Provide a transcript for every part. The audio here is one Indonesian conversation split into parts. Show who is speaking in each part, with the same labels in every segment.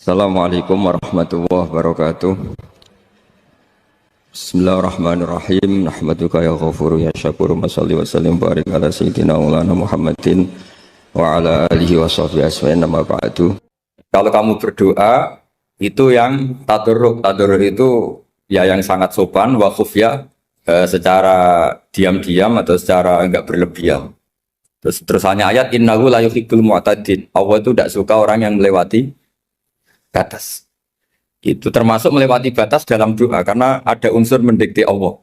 Speaker 1: Assalamualaikum warahmatullahi wabarakatuh. Bismillahirrahmanirrahim. Nahmaduka ya ghafuru ya syakuru. Masalli wa sallim barik ala sayyidina maulana Muhammadin wa ala alihi wa sahbihi asma'in nama ba'du. Kalau kamu berdoa itu yang tadarruk. Tadarruk itu ya yang sangat sopan wa khufya, secara diam-diam atau secara enggak berlebihan. Terus hanya ayat innahu la yuhibbul mu'tadin. Allah itu tidak suka orang yang melewati batas. Itu termasuk melewati batas dalam doa karena ada unsur mendikte Allah.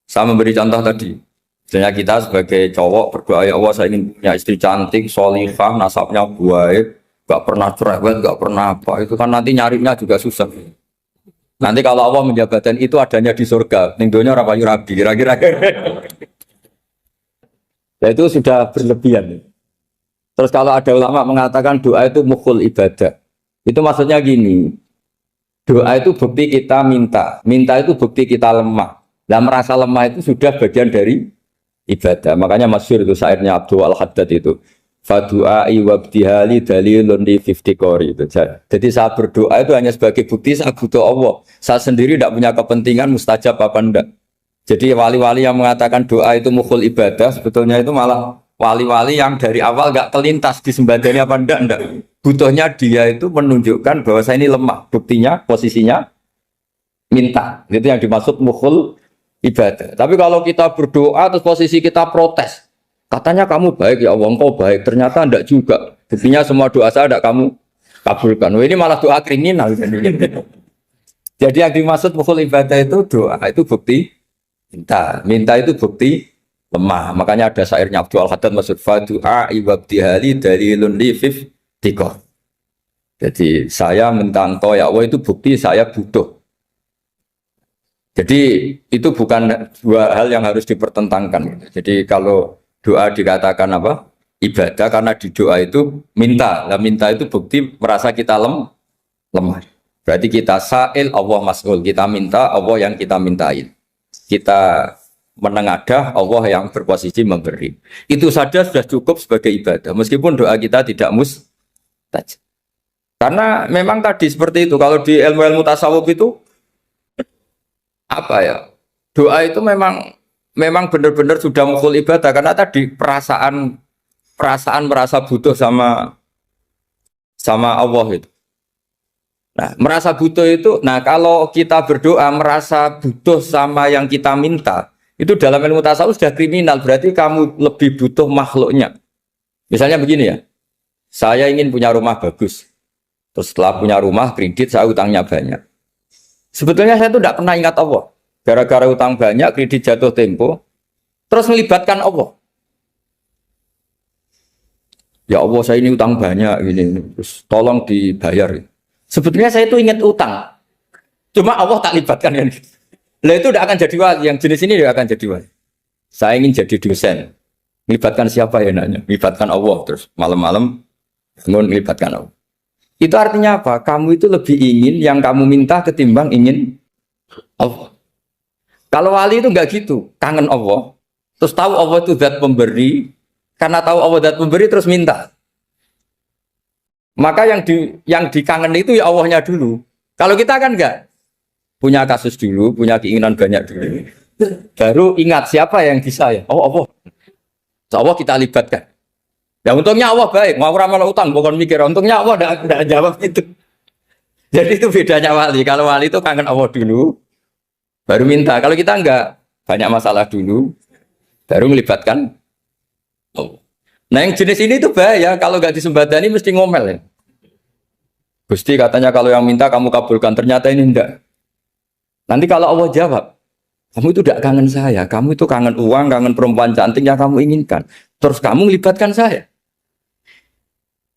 Speaker 1: Saya memberi contoh tadi. Misalnya kita sebagai cowok berdoa, ya Allah saya ingin punya istri cantik, sholihah, nasabnya baik, gak pernah cerewet, gak pernah apa. Itu kan nanti nyarinya juga susah. Nanti kalau Allah menjabatkan itu adanya di surga, ning donya ora payu rabi, kira-kira. Nah, itu sudah berlebihan. Terus kalau ada ulama mengatakan doa itu mukhul ibadah. Itu maksudnya gini, doa itu bukti kita minta itu bukti kita lemah. Dan merasa lemah itu sudah bagian dari ibadah. Makanya masyhur itu syairnya Abdul Al-Haddad itu. Fadu'ai wabtihali dalilun li fiftikori itu. Jadi saya berdoa itu hanya sebagai bukti saya butuh Allah. Saya sendiri tidak punya kepentingan mustajab apa enggak. Jadi wali-wali yang mengatakan doa itu mukhul ibadah, sebetulnya itu malah wali-wali yang dari awal enggak kelintas disembadani apa enggak. Butuhnya dia itu menunjukkan bahwa saya ini lemah. Buktinya, posisinya minta. Itu yang dimaksud mukhul ibadah. Tapi kalau kita berdoa terus posisi kita protes. Katanya kamu baik ya Allah, engkau baik. Ternyata enggak juga. Buktinya semua doa saya enggak kamu kabulkan. Ini malah doa kriminal. Jadi yang dimaksud mukhul ibadah itu doa. Itu bukti minta. Minta itu bukti lemah. Makanya ada syairnya Abdul Al-Haddad maksud fadu'a iwabdihali dalilun lifif tikoh. Jadi saya minta engkau ya Allah itu bukti saya butuh. Jadi itu bukan dua hal yang harus dipertentangkan. Jadi kalau doa dikatakan apa? Ibadah karena di doa itu minta. Nah, minta itu bukti merasa kita lemah. Berarti kita sa'il Allah mas'ul. Kita minta Allah yang kita mintain. Kita menengadah Allah yang berposisi memberi. Itu saja sudah cukup sebagai ibadah. Meskipun doa kita tidak mustajab. Karena memang tadi seperti itu. Kalau di ilmu-ilmu tasawuf itu apa ya? Doa itu memang benar-benar sudah mukhul ibadah karena tadi perasaan merasa butuh sama Allah itu. Nah, merasa butuh itu, kalau kita berdoa merasa butuh sama yang kita minta, itu dalam ilmu tasawuf sudah kriminal, berarti kamu lebih butuh makhluknya. Misalnya begini ya, saya ingin punya rumah bagus, terus setelah punya rumah kredit saya utangnya banyak. Sebetulnya saya itu tidak pernah ingat Allah, gara-gara utang banyak kredit jatuh tempo, terus melibatkan Allah. Ya Allah saya ini utang banyak, ini terus tolong dibayar. Sebetulnya saya itu ingat utang, cuma Allah tak libatkan kan. Lah itu tidak akan jadi wali, yang jenis ini tidak akan jadi wali. Saya ingin jadi dosen, melibatkan siapa ya nanya? Melibatkan Allah, terus malam-malam bangun melibatkan Allah. Itu artinya apa? Kamu itu lebih ingin yang kamu minta ketimbang ingin Allah. Kalau wali itu enggak gitu, kangen Allah, terus tahu Allah itu zat pemberi, karena tahu Allah zat pemberi terus minta. Maka yang dikangen itu ya Allahnya dulu. Kalau kita kan enggak. Punya kasus dulu, punya keinginan banyak dulu. Baru ingat siapa yang bisa ya. Oh Allah. So, Allah kita libatkan. Ya untungnya Allah baik. Mau ramal utang, bukan mikir. Untungnya Allah tidak jawab itu. Jadi itu bedanya wali. Kalau wali itu kangen Allah dulu, baru minta. Kalau kita enggak, banyak masalah dulu, baru melibatkan Allah. Nah yang jenis ini tuh bahaya, kalau nggak disembadani mesti ngomel ya. Gusti katanya kalau yang minta kamu kabulkan, ternyata ini enggak. Nanti kalau Allah jawab, kamu itu tidak kangen saya, kamu itu kangen uang, kangen perempuan cantik yang kamu inginkan. Terus kamu melibatkan saya.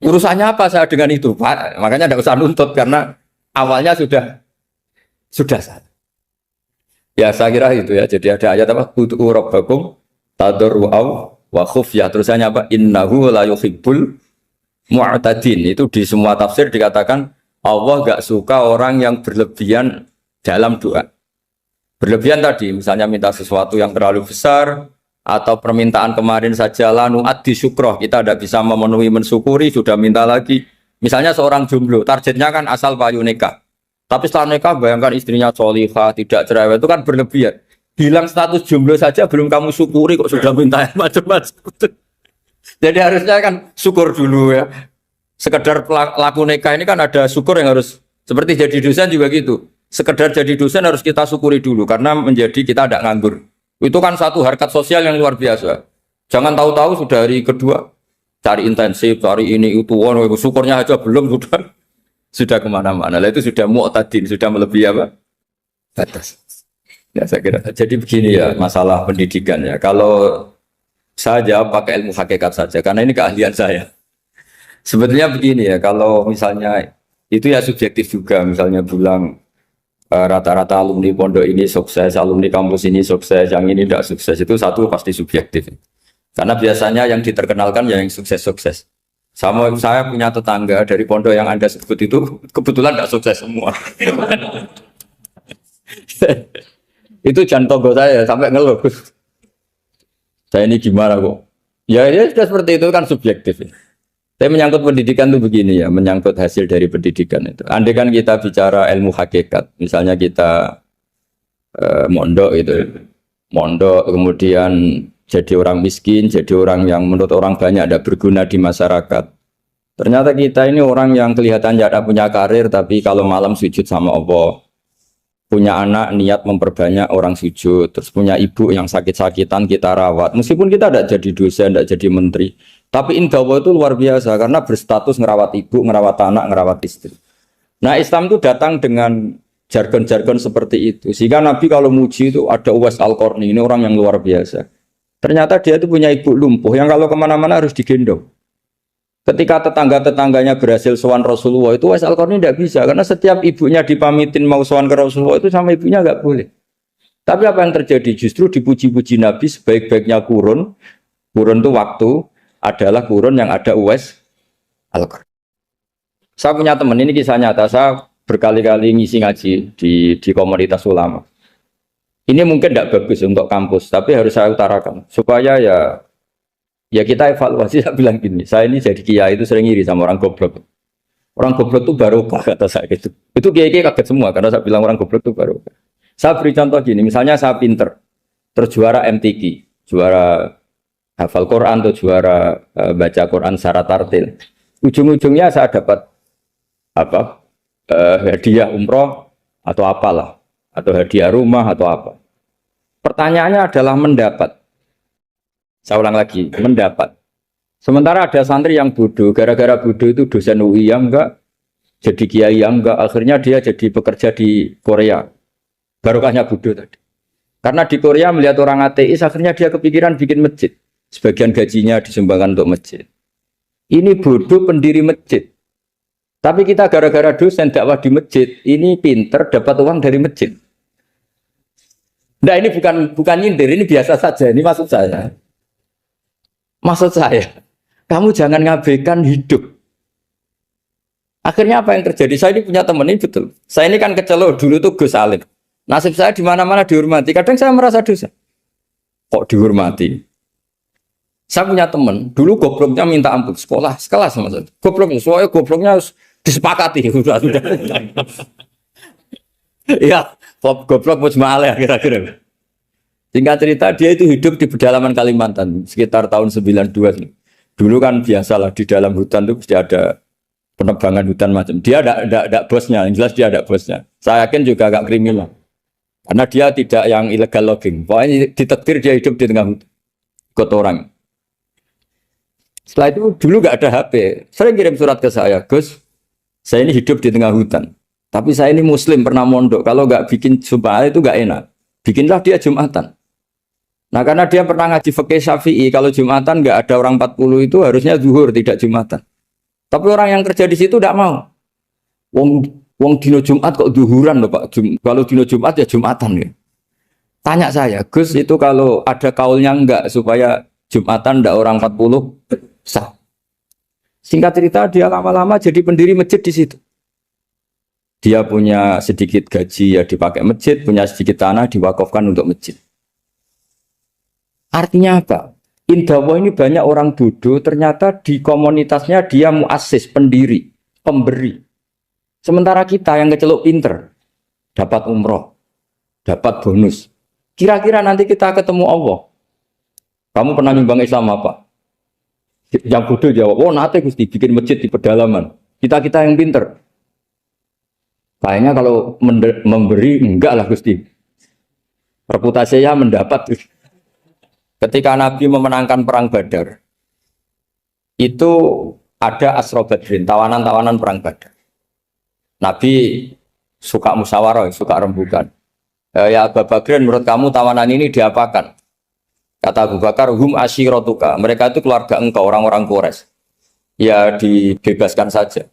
Speaker 1: Urusannya apa saya dengan itu, Pak? Makanya tidak usah nuntut karena awalnya sudah salah. Ya saya kira itu ya. Jadi ada ayat apa? Ud'u rabbakum tadarru'aw wa khufyah, terusannya apa? Innahu la yuhibbul mu'tadin. Itu di semua tafsir dikatakan Allah gak suka orang yang berlebihan dalam doa. Berlebihan tadi, misalnya minta sesuatu yang terlalu besar, atau permintaan kemarin saja lanu addi syukroh, kita tidak bisa memenuhi mensyukuri, sudah minta lagi. Misalnya seorang jomblo, targetnya kan asal payu nikah. Tapi setelah nikah bayangkan istrinya solihah, tidak cerewet, itu kan berlebihan. Hilang status jomblo saja belum kamu syukuri kok sudah minta yang macam-macam. Jadi harusnya kan syukur dulu ya. Sekedar laku nikah ini kan ada syukur yang harus, seperti jadi dosen juga gitu. Sekedar jadi dosen harus kita syukuri dulu karena menjadi kita tidak nganggur. Itu kan satu harkat sosial yang luar biasa. Jangan tahu-tahu sudah hari kedua cari intensif, cari ini itu, syukurnya aja belum sudah kemana-mana. Lah itu sudah mu'tadin, sudah melebihi apa? Batas. Ya saya kira. Jadi begini ya masalah pendidikan ya. Kalau saya jawab pakai ilmu hakikat saja karena ini keahlian saya. Sebetulnya begini ya, kalau misalnya itu ya subjektif juga. Misalnya bilang rata-rata alumni pondok ini sukses, alumni kampus ini sukses, yang ini tidak sukses, itu satu pasti subjektif. Karena biasanya yang diterkenalkan yang sukses-sukses. Sama saya punya tetangga dari pondok yang Anda sebut itu kebetulan tidak sukses semua. Itu jantogo saya sampai ngeluh. Saya ini gimana kok? Ya sudah seperti itu kan subjektif. Tapi menyangkut pendidikan itu begini ya, menyangkut hasil dari pendidikan itu. Andai kan kita bicara ilmu hakikat, misalnya kita mondok itu, mondok kemudian jadi orang miskin, jadi orang yang menurut orang banyak ada berguna di masyarakat. Ternyata kita ini orang yang kelihatannya ada punya karir, tapi kalau malam sujud sama Allah. Punya anak niat memperbanyak orang sujud, terus punya ibu yang sakit-sakitan kita rawat. Meskipun kita tidak jadi dosen, tidak jadi menteri, tapi indah Allah itu luar biasa karena berstatus ngerawat ibu, ngerawat anak, ngerawat istri. Nah Islam itu datang dengan jargon-jargon seperti itu. Sehingga Nabi kalau muji itu ada Uwais Al-Qarni, ini orang yang luar biasa. Ternyata dia itu punya ibu lumpuh yang kalau kemana-mana harus digendong. Ketika tetangga-tetangganya berhasil sowan Rasulullah itu Uwais Al-Qarni tidak bisa karena setiap ibunya dipamitin mau sowan ke Rasulullah itu sama ibunya nggak boleh. Tapi apa yang terjadi? Justru dipuji-puji Nabi sebaik-baiknya kurun itu waktu adalah kurun yang ada Uwais Al-Qarni. Saya punya teman, ini kisah nyata, saya berkali-kali ngisi ngaji di komunitas ulama. Ini mungkin tidak bagus untuk kampus, tapi harus saya utarakan supaya ya kita evaluasi. Saya bilang gini, saya ini jadi kiai itu sering iri sama orang goblok. Orang goblok itu barokah kata saya gitu. Itu kiai-kiai kaget semua karena saya bilang orang goblok itu barokah. Saya beri contoh gini, misalnya saya pinter, terjuara MTQ, juara hafal Quran atau juara baca Quran secara tartil. Ujung-ujungnya saya dapat hadiah umroh atau apalah, atau hadiah rumah atau apa. Pertanyaannya adalah mendapat. Saya ulang lagi, mendapat. Sementara ada santri yang bodoh, gara-gara bodoh itu dosen UI yang enggak, jadi kiai yang enggak, akhirnya dia jadi pekerja di Korea. Barokahnya bodoh tadi. Karena di Korea melihat orang ateis, akhirnya dia kepikiran bikin masjid. Sebagian gajinya disumbangkan untuk masjid. Ini bodoh pendiri masjid. Tapi kita gara-gara dosen dakwah di masjid, ini pinter dapat uang dari masjid. Nah ini bukan nyindir, ini biasa saja, ini maksud saya. Maksud saya, kamu jangan ngabaikan hidup. Akhirnya apa yang terjadi? Saya ini punya teman ini betul. Saya ini kan kecelok dulu tuh Gus Alim. Nasib saya di mana-mana dihormati. Kadang saya merasa dosa. Kok dihormati? Saya punya teman, dulu gobloknya minta ampun sekolah sekelas sama saya. Gobloknya, soalnya gobloknya harus disepakati. Sudah. Iya, goblok musmalah kira-kira. Singkat cerita dia itu hidup di pedalaman Kalimantan sekitar tahun 92. Dulu kan biasalah di dalam hutan itu pasti ada penebangan hutan macam. Dia ada bosnya, yang jelas dia ada bosnya. Saya yakin juga agak kriminal. Karena dia tidak yang illegal logging. Pokoknya ditakdir dia hidup di tengah hutan. Ikut orang. Setelah itu dulu gak ada HP. Sering kirim surat ke saya, Gus, saya ini hidup di tengah hutan. Tapi saya ini muslim, pernah mondok. Kalau gak bikin sumpah itu gak enak. Bikinlah dia Jumatan. Nah karena dia pernah ngaji fikih Syafi'i, kalau Jumatan nggak ada orang 40 itu harusnya zuhur tidak Jumatan. Tapi orang yang kerja di situ tidak mau. Wong dino Jumat kok zuhuran loh Pak. Kalau dino Jumat ya Jumatan ya. Tanya saya, Gus itu kalau ada kaulnya enggak supaya Jumatan ndak orang 40 sah. Singkat cerita dia lama-lama jadi pendiri masjid di situ. Dia punya sedikit gaji ya dipakai masjid, punya sedikit tanah diwakafkan untuk masjid. Artinya apa? Indawa ini banyak orang bodoh, ternyata di komunitasnya dia muassis, pendiri. pemberi. Sementara kita yang keceluk pinter, dapat umroh, dapat bonus. Kira-kira nanti kita ketemu Allah. Kamu pernah nyumbang Islam apa? Yang bodoh jawab, oh nanti Gusti bikin masjid di pedalaman. Kita yang pinter. Kayaknya kalau memberi enggak lah Gusti. Reputasinya mendapat. Ketika Nabi memenangkan perang Badar, itu ada Asra Badrin, tawanan-tawanan perang Badar. Nabi suka musyawarah, suka rembukan. Ya Abu Bakrin, menurut kamu tawanan ini diapakan? Kata Abu Bakar, hum asyiratuka. Mereka itu keluarga engkau, orang-orang Quraisy. Ya dibebaskan saja.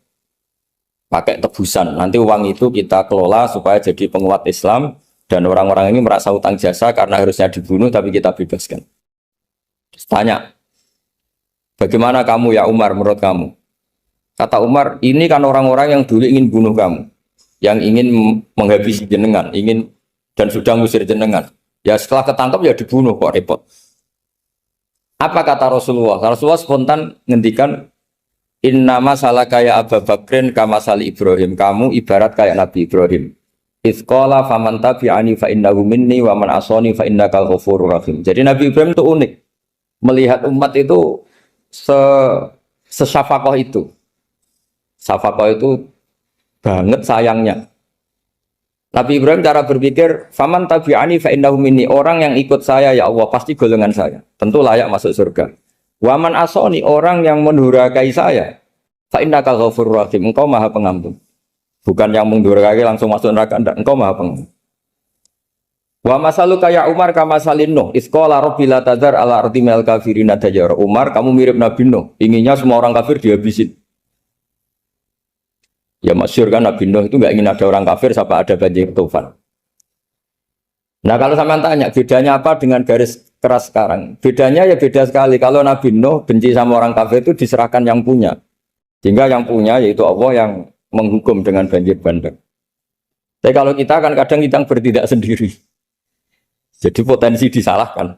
Speaker 1: Pakai tebusan. Nanti uang itu kita kelola supaya jadi penguat Islam. Dan orang-orang ini merasa utang jasa karena harusnya dibunuh, tapi kita bebaskan. Tanya, bagaimana kamu ya Umar menurut kamu? Kata Umar, ini kan orang-orang yang dulu ingin bunuh kamu. Yang ingin menghabisi jenengan, ingin dan sudah ngusir jenengan. Ya setelah ketangkap ya dibunuh kok repot. Apa kata Rasulullah? Rasulullah spontan ngendikan, innama salaka ya Abu Bakrin kama sali Ibrahim. Kamu ibarat kayak Nabi Ibrahim. Izqala faman tabi'ani fa innahu minni wa man asani fa innaka ghafurur rahim. Jadi Nabi Ibrahim itu unik. Melihat umat itu sesyafakoh itu. Syafakoh itu banget sayangnya. Nabi Ibrahim cara berpikir, faman tabi'ani fa innahu minni. Orang yang ikut saya ya Allah pasti golongan saya. Tentu layak masuk surga. Wa man asani, orang yang mendurhakai saya, fa innaka ghafurur rahim. Engkau Maha Pengampun. Bukan yang mendurhakai langsung masuk neraka, enggak. Engkau Maha Pengampun. Wa masaluka ya Umar kama salin Nuh. Isqala rabbi la tadzar ala ardi mal kafirina dajjara. Umar, kamu mirip Nabi Nuh. Inginnya semua orang kafir dihabisin. Ya masyhur kan Nabi Nuh itu enggak ingin ada orang kafir sampai ada banjir tufan. Nah kalau sampean tanya bedanya apa dengan garis keras sekarang? Bedanya ya beda sekali. Kalau Nabi Nuh benci sama orang kafir itu diserahkan yang punya. Sehingga yang punya yaitu Allah yang menghukum dengan banjir bandang. Tapi kalau kita kan kadang kita bertindak sendiri. Jadi potensi disalahkan.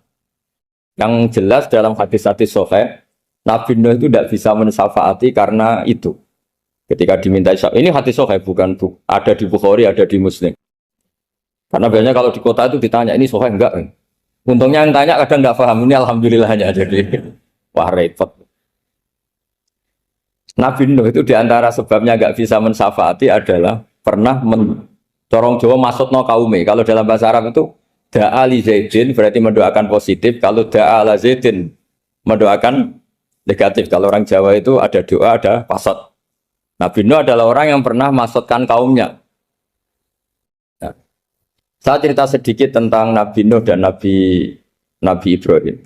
Speaker 1: Yang jelas dalam hadis-hadis sahih, Nabi Nuh itu tidak bisa mensyafaati karena itu. Ketika diminta syafaat, ini hadis sahih bukan ada di Bukhari, ada di Muslim. Karena biasanya kalau di kota itu ditanya ini sahih enggak? Untungnya yang tanya kadang enggak paham, ini alhamdulillahnya jadi wah repot. Nabi Nuh itu diantara sebabnya nggak bisa mensyafaati adalah pernah corong Jawa maksudno kaume. Kalau dalam bahasa Arab itu da'a li Zaidin berarti mendoakan positif. Kalau da'a la Zaidin mendoakan negatif. Kalau orang Jawa itu ada doa, ada pasot. Nabi Nuh adalah orang yang pernah maksudkan kaumnya. Nah, saya cerita sedikit tentang Nabi Nuh dan Nabi Ibrahim.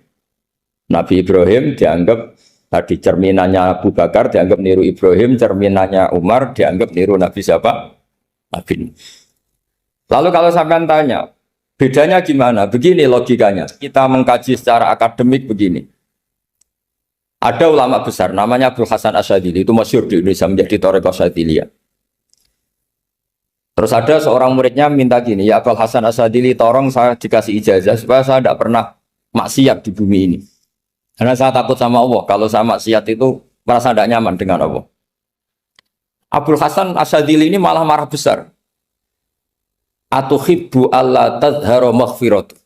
Speaker 1: Nabi Ibrahim dianggap tadi cerminannya Abu Bakar dianggap niru Ibrahim, cerminannya Umar dianggap niru Nabi siapa? Nabi Nuh. Lalu kalau sampean tanya, bedanya gimana? Begini logikanya. Kita mengkaji secara akademik begini. Ada ulama besar namanya Abdul Hasan Asyadzili, itu masyhur di Indonesia menjadi Thariqah Asyadziliyah. Terus ada seorang muridnya minta gini, ya Abdul Hasan Asyadzili, tolong saya dikasih ijazah supaya saya tidak pernah maksiat di bumi ini. Karena saya takut sama Allah. Kalau saya maksiat itu merasa tidak nyaman dengan Allah. Abdul Hasan Asyadzili ini malah marah besar. Atuhibbu alla tadhharu maghfiratu.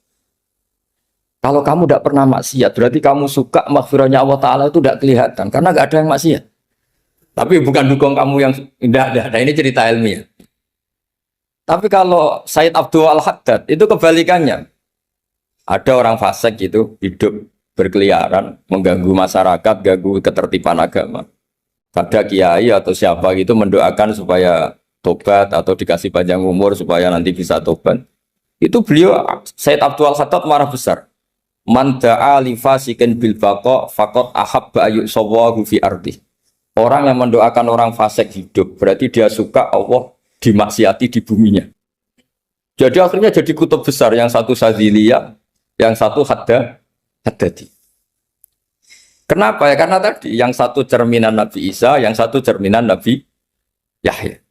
Speaker 1: Kalau kamu tidak pernah maksiat, berarti kamu suka maghfirahnya Allah Ta'ala itu tidak kelihatan. Karena tidak ada yang maksiat. Tapi bukan dukung kamu yang tidak. Nah ini cerita ilmiah. Tapi kalau Said Abdul Al-Haddad itu kebalikannya. Ada orang fasik gitu hidup berkeliaran, mengganggu masyarakat, ganggu ketertiban agama. Pada kiai atau siapa gitu mendoakan supaya tobat atau dikasih panjang umur supaya nanti bisa tobat. Itu beliau Said Abdul Al-Haddad marah besar. Man da'a li fasikin bil baqa faqad ahabba ayyusawahu fi ardi. Orang yang mendoakan orang fasik hidup berarti dia suka Allah dimaksiati di buminya. Jadi akhirnya jadi kutub besar, yang satu Sadziliyah, yang satu Haddadi. Kenapa ya? Karena tadi yang satu cerminan Nabi Isa, yang satu cerminan Nabi Yahya.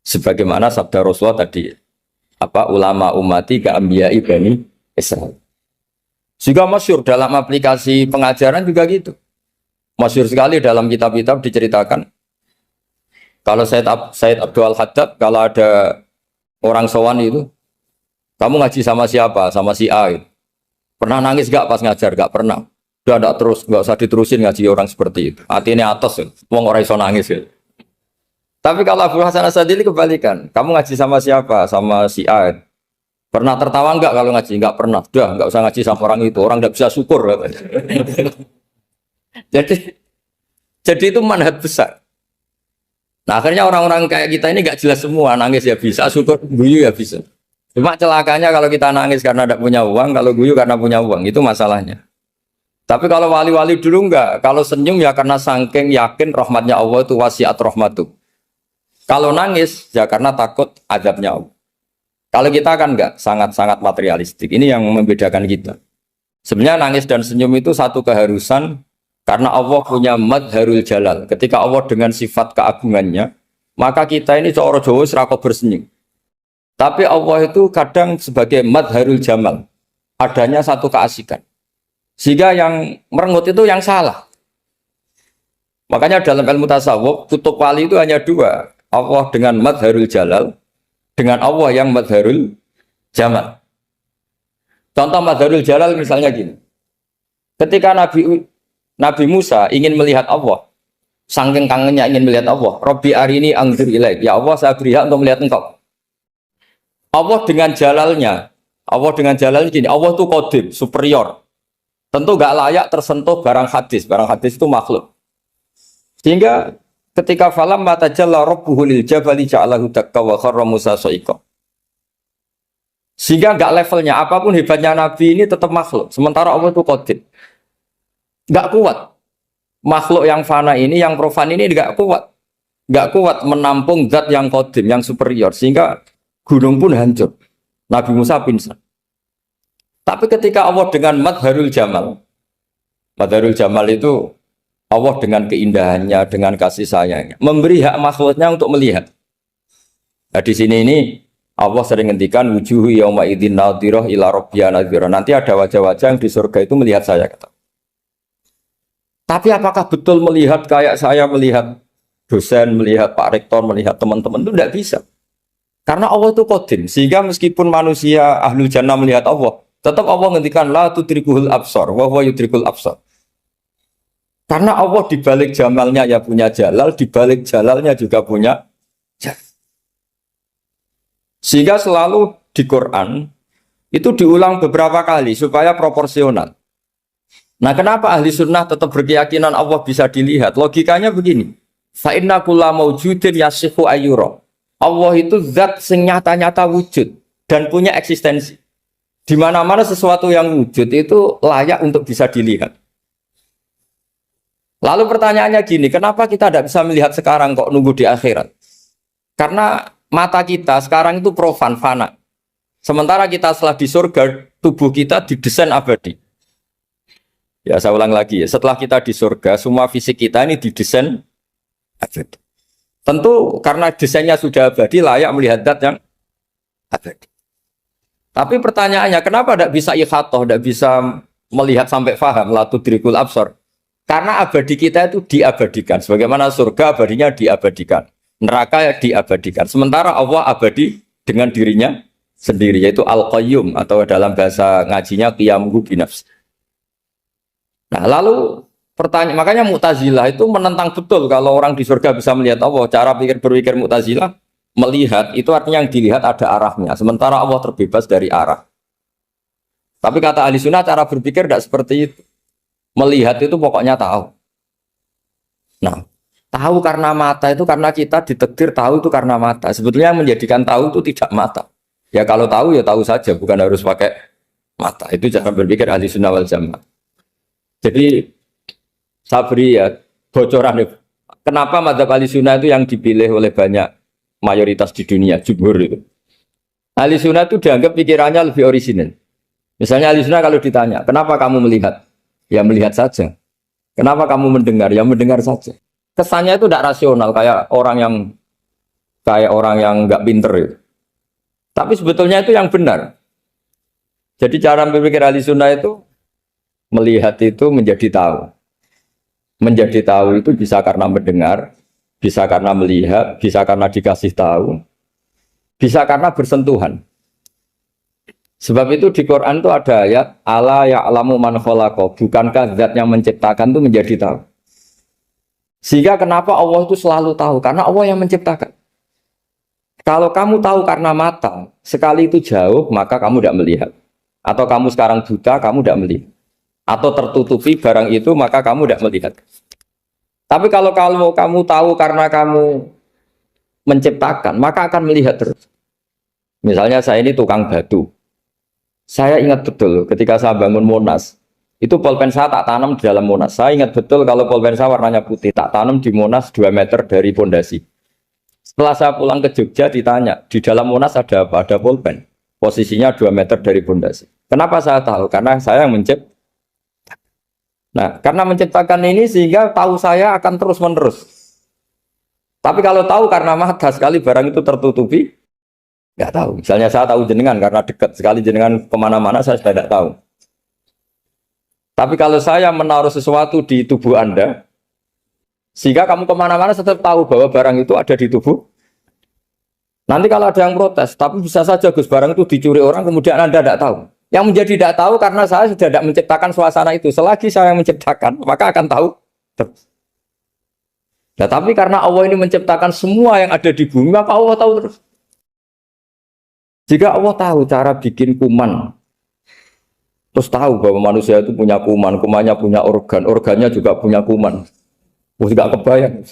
Speaker 1: Sebagaimana sabda Rasulullah tadi, ulama ummati ka anbiya'i bani Israil. Juga masyhur dalam aplikasi pengajaran juga gitu. Masyhur sekali dalam kitab-kitab diceritakan Kalau Said Abdul Haddad, kalau ada orang sowan itu, kamu ngaji sama siapa? Sama si A. Gitu. Pernah nangis gak pas ngajar? Gak pernah. Udah gak terus, gak usah diterusin ngaji orang seperti itu. Hatinya atas, wong orang iso nangis. Gitu. Tapi kalau Abu Hasan Asadili kebalikan, kamu ngaji sama siapa? Sama si A. Gitu. Pernah tertawa enggak kalau ngaji? Enggak pernah. Udah, enggak usah ngaji sama orang itu. Orang enggak bisa syukur. jadi, jadi itu manhaj besar. Nah akhirnya orang-orang kayak kita ini enggak jelas semua. Nangis ya bisa, syukur, guyu ya bisa. Cuma celakanya kalau kita nangis karena tidak punya uang, kalau guyu karena punya uang. Itu masalahnya. Tapi kalau wali-wali dulu enggak. Kalau senyum ya karena saking yakin rahmatnya Allah itu wasiat rahmatu. Kalau nangis ya karena takut azabnya Allah. Kalau kita kan enggak, sangat-sangat materialistik. Ini yang membedakan kita. Sebenarnya nangis dan senyum itu satu keharusan karena Allah punya madharul jalal. Ketika Allah dengan sifat keagungannya, maka kita ini seorang Jawa serako bersenyum. Tapi Allah itu kadang sebagai madharul jamal. Adanya satu keasikan. Sehingga yang merengut itu yang salah. Makanya dalam ilmu tasawuf, kutub wali itu hanya dua. Allah dengan madharul jalal, dengan Allah yang madharul jamal. Contoh madharul jalal misalnya gini. Ketika Nabi Musa ingin melihat Allah, saking kangennya ingin melihat Allah, Rabbi arini anzur ilaik. Ya Allah, saya beri hak untuk melihat engkau. Allah dengan jalalnya gini, Allah itu qadim, superior. Tentu gak layak tersentuh barang hadis. Barang hadis itu makhluk. Sehingga ketika falam matajalla rabbuhu lil jabali ja'alahu dakka wa kharra Musa sa'iqa. Sehingga enggak levelnya apapun hebatnya Nabi ini tetap makhluk. Sementara Allah itu qadim. Enggak kuat. Makhluk yang fana ini, yang profan ini enggak kuat. Enggak kuat menampung zat yang qadim, yang superior. Sehingga gunung pun hancur. Nabi Musa pingsan. Tapi ketika Allah dengan madharul jamal itu Allah dengan keindahannya, dengan kasih sayangnya, memberi hak makhluknya untuk melihat. Nah, di sini ini Allah sering ngendikan wujuhu yauma idzin nadhirah ila rabbiha nadhirah. Nanti ada wajah-wajah yang di surga itu melihat saya kata. Tapi apakah betul melihat kayak saya melihat dosen, melihat Pak Rektor, melihat teman-teman itu tidak bisa. Karena Allah itu qadim, sehingga meskipun manusia ahlul jannah melihat Allah, tetap Allah ngendikan la tudrikuhul absar wa huwa yudrikul absar. Karena Allah di balik jamalnya ya punya jalal, di balik jalalnya juga punya jalal. Sehingga selalu di Quran itu diulang beberapa kali supaya proporsional. Nah, kenapa ahli sunnah tetap berkeyakinan Allah bisa dilihat? Logikanya begini. Fa inna kulla maujudin yasihu ayyura. Allah itu zat sing nyata-nyata wujud dan punya eksistensi. Di mana-mana sesuatu yang wujud itu layak untuk bisa dilihat. Lalu pertanyaannya gini, kenapa kita tidak bisa melihat sekarang kok nunggu di akhirat? Karena mata kita sekarang itu profan, fana. Sementara kita setelah di surga, tubuh kita didesain abadi. Ya saya ulang lagi ya, setelah kita di surga, semua fisik kita ini didesain abadi. Tentu karena desainnya sudah abadi, layak melihat zat yang abadi. Tapi pertanyaannya, kenapa tidak bisa ikhatoh, tidak bisa melihat sampai faham, la tudrikul absar? Karena abadi kita itu diabadikan. Sebagaimana surga abadinya diabadikan. Neraka diabadikan. Sementara Allah abadi dengan dirinya sendiri. Yaitu Al-Qayyum. Atau dalam bahasa ngajinya Qiyamuhu binafsi. Nah lalu pertanyaan, makanya Mu'tazilah itu menentang betul kalau orang di surga bisa melihat Allah. Cara berpikir Mu'tazilah, melihat itu artinya yang dilihat ada arahnya. Sementara Allah terbebas dari arah. Tapi kata ahli sunnah cara berpikir tidak seperti itu. Melihat itu pokoknya tahu. Nah, tahu karena mata itu karena kita ditakdir tahu itu karena mata. Sebetulnya yang menjadikan tahu itu tidak mata. Ya kalau tahu ya tahu saja, bukan harus pakai mata. Itu cara berpikir ahli sunnah wal jamaah. Jadi saya beri ya bocoran ya. Kenapa mazhab ahli sunnah itu yang dipilih oleh banyak mayoritas di dunia, jumhur itu. Ahli sunnah itu dianggap pikirannya lebih orisinal. Misalnya ahli sunnah kalau ditanya, kenapa kamu melihat? Ya melihat saja. Kenapa kamu mendengar? Ya mendengar saja. Kesannya itu tidak rasional, kayak orang yang nggak pinter itu. Tapi sebetulnya itu yang benar. Jadi cara berpikir ahli sunnah itu melihat itu menjadi tahu. Menjadi tahu itu bisa karena mendengar, bisa karena melihat, bisa karena dikasih tahu, bisa karena bersentuhan. Sebab itu di Quran itu ada ayat ala ya'lamu man khalaqa, bukankah zat yang menciptakan itu menjadi tahu. Sehingga kenapa Allah itu selalu tahu? Karena Allah yang menciptakan. Kalau kamu tahu karena mata, sekali itu jauh, maka kamu tidak melihat. Atau kamu sekarang buta, kamu tidak melihat. Atau tertutupi barang itu, maka kamu tidak melihat. Tapi kalau kamu tahu karena kamu menciptakan, maka akan melihat terus. Misalnya saya ini tukang batu. Saya ingat betul ketika saya bangun Monas, itu polpen saya tak tanam di dalam Monas. Saya ingat betul kalau polpen saya warnanya putih, tak tanam di Monas 2 meter dari pondasi. Setelah saya pulang ke Jogja ditanya, di dalam Monas ada apa? Ada polpen. Posisinya 2 meter dari pondasi. Kenapa saya tahu? Karena saya yang menciptakan. Nah, karena menciptakan ini sehingga tahu saya akan terus menerus. Tapi kalau tahu karena mata sekali barang itu tertutupi, nggak tahu. Misalnya saya tahu jenengan karena dekat sekali jenengan kemana-mana saya sudah tidak tahu. Tapi kalau saya menaruh sesuatu di tubuh Anda, sehingga kamu kemana-mana tetap tahu bahwa barang itu ada di tubuh. Nanti kalau ada yang protes, tapi bisa saja Gus barang itu dicuri orang kemudian Anda tidak tahu. Yang menjadi tidak tahu karena saya sudah tidak menciptakan suasana itu. Selagi saya yang menciptakan, maka akan tahu terus. Nah, tapi karena Allah ini menciptakan semua yang ada di bumi, maka Allah tahu terus. Jika Allah tahu cara bikin kuman, terus tahu bahwa manusia itu punya kuman, kumannya punya organ, organnya juga punya kuman. Nggak kebayang.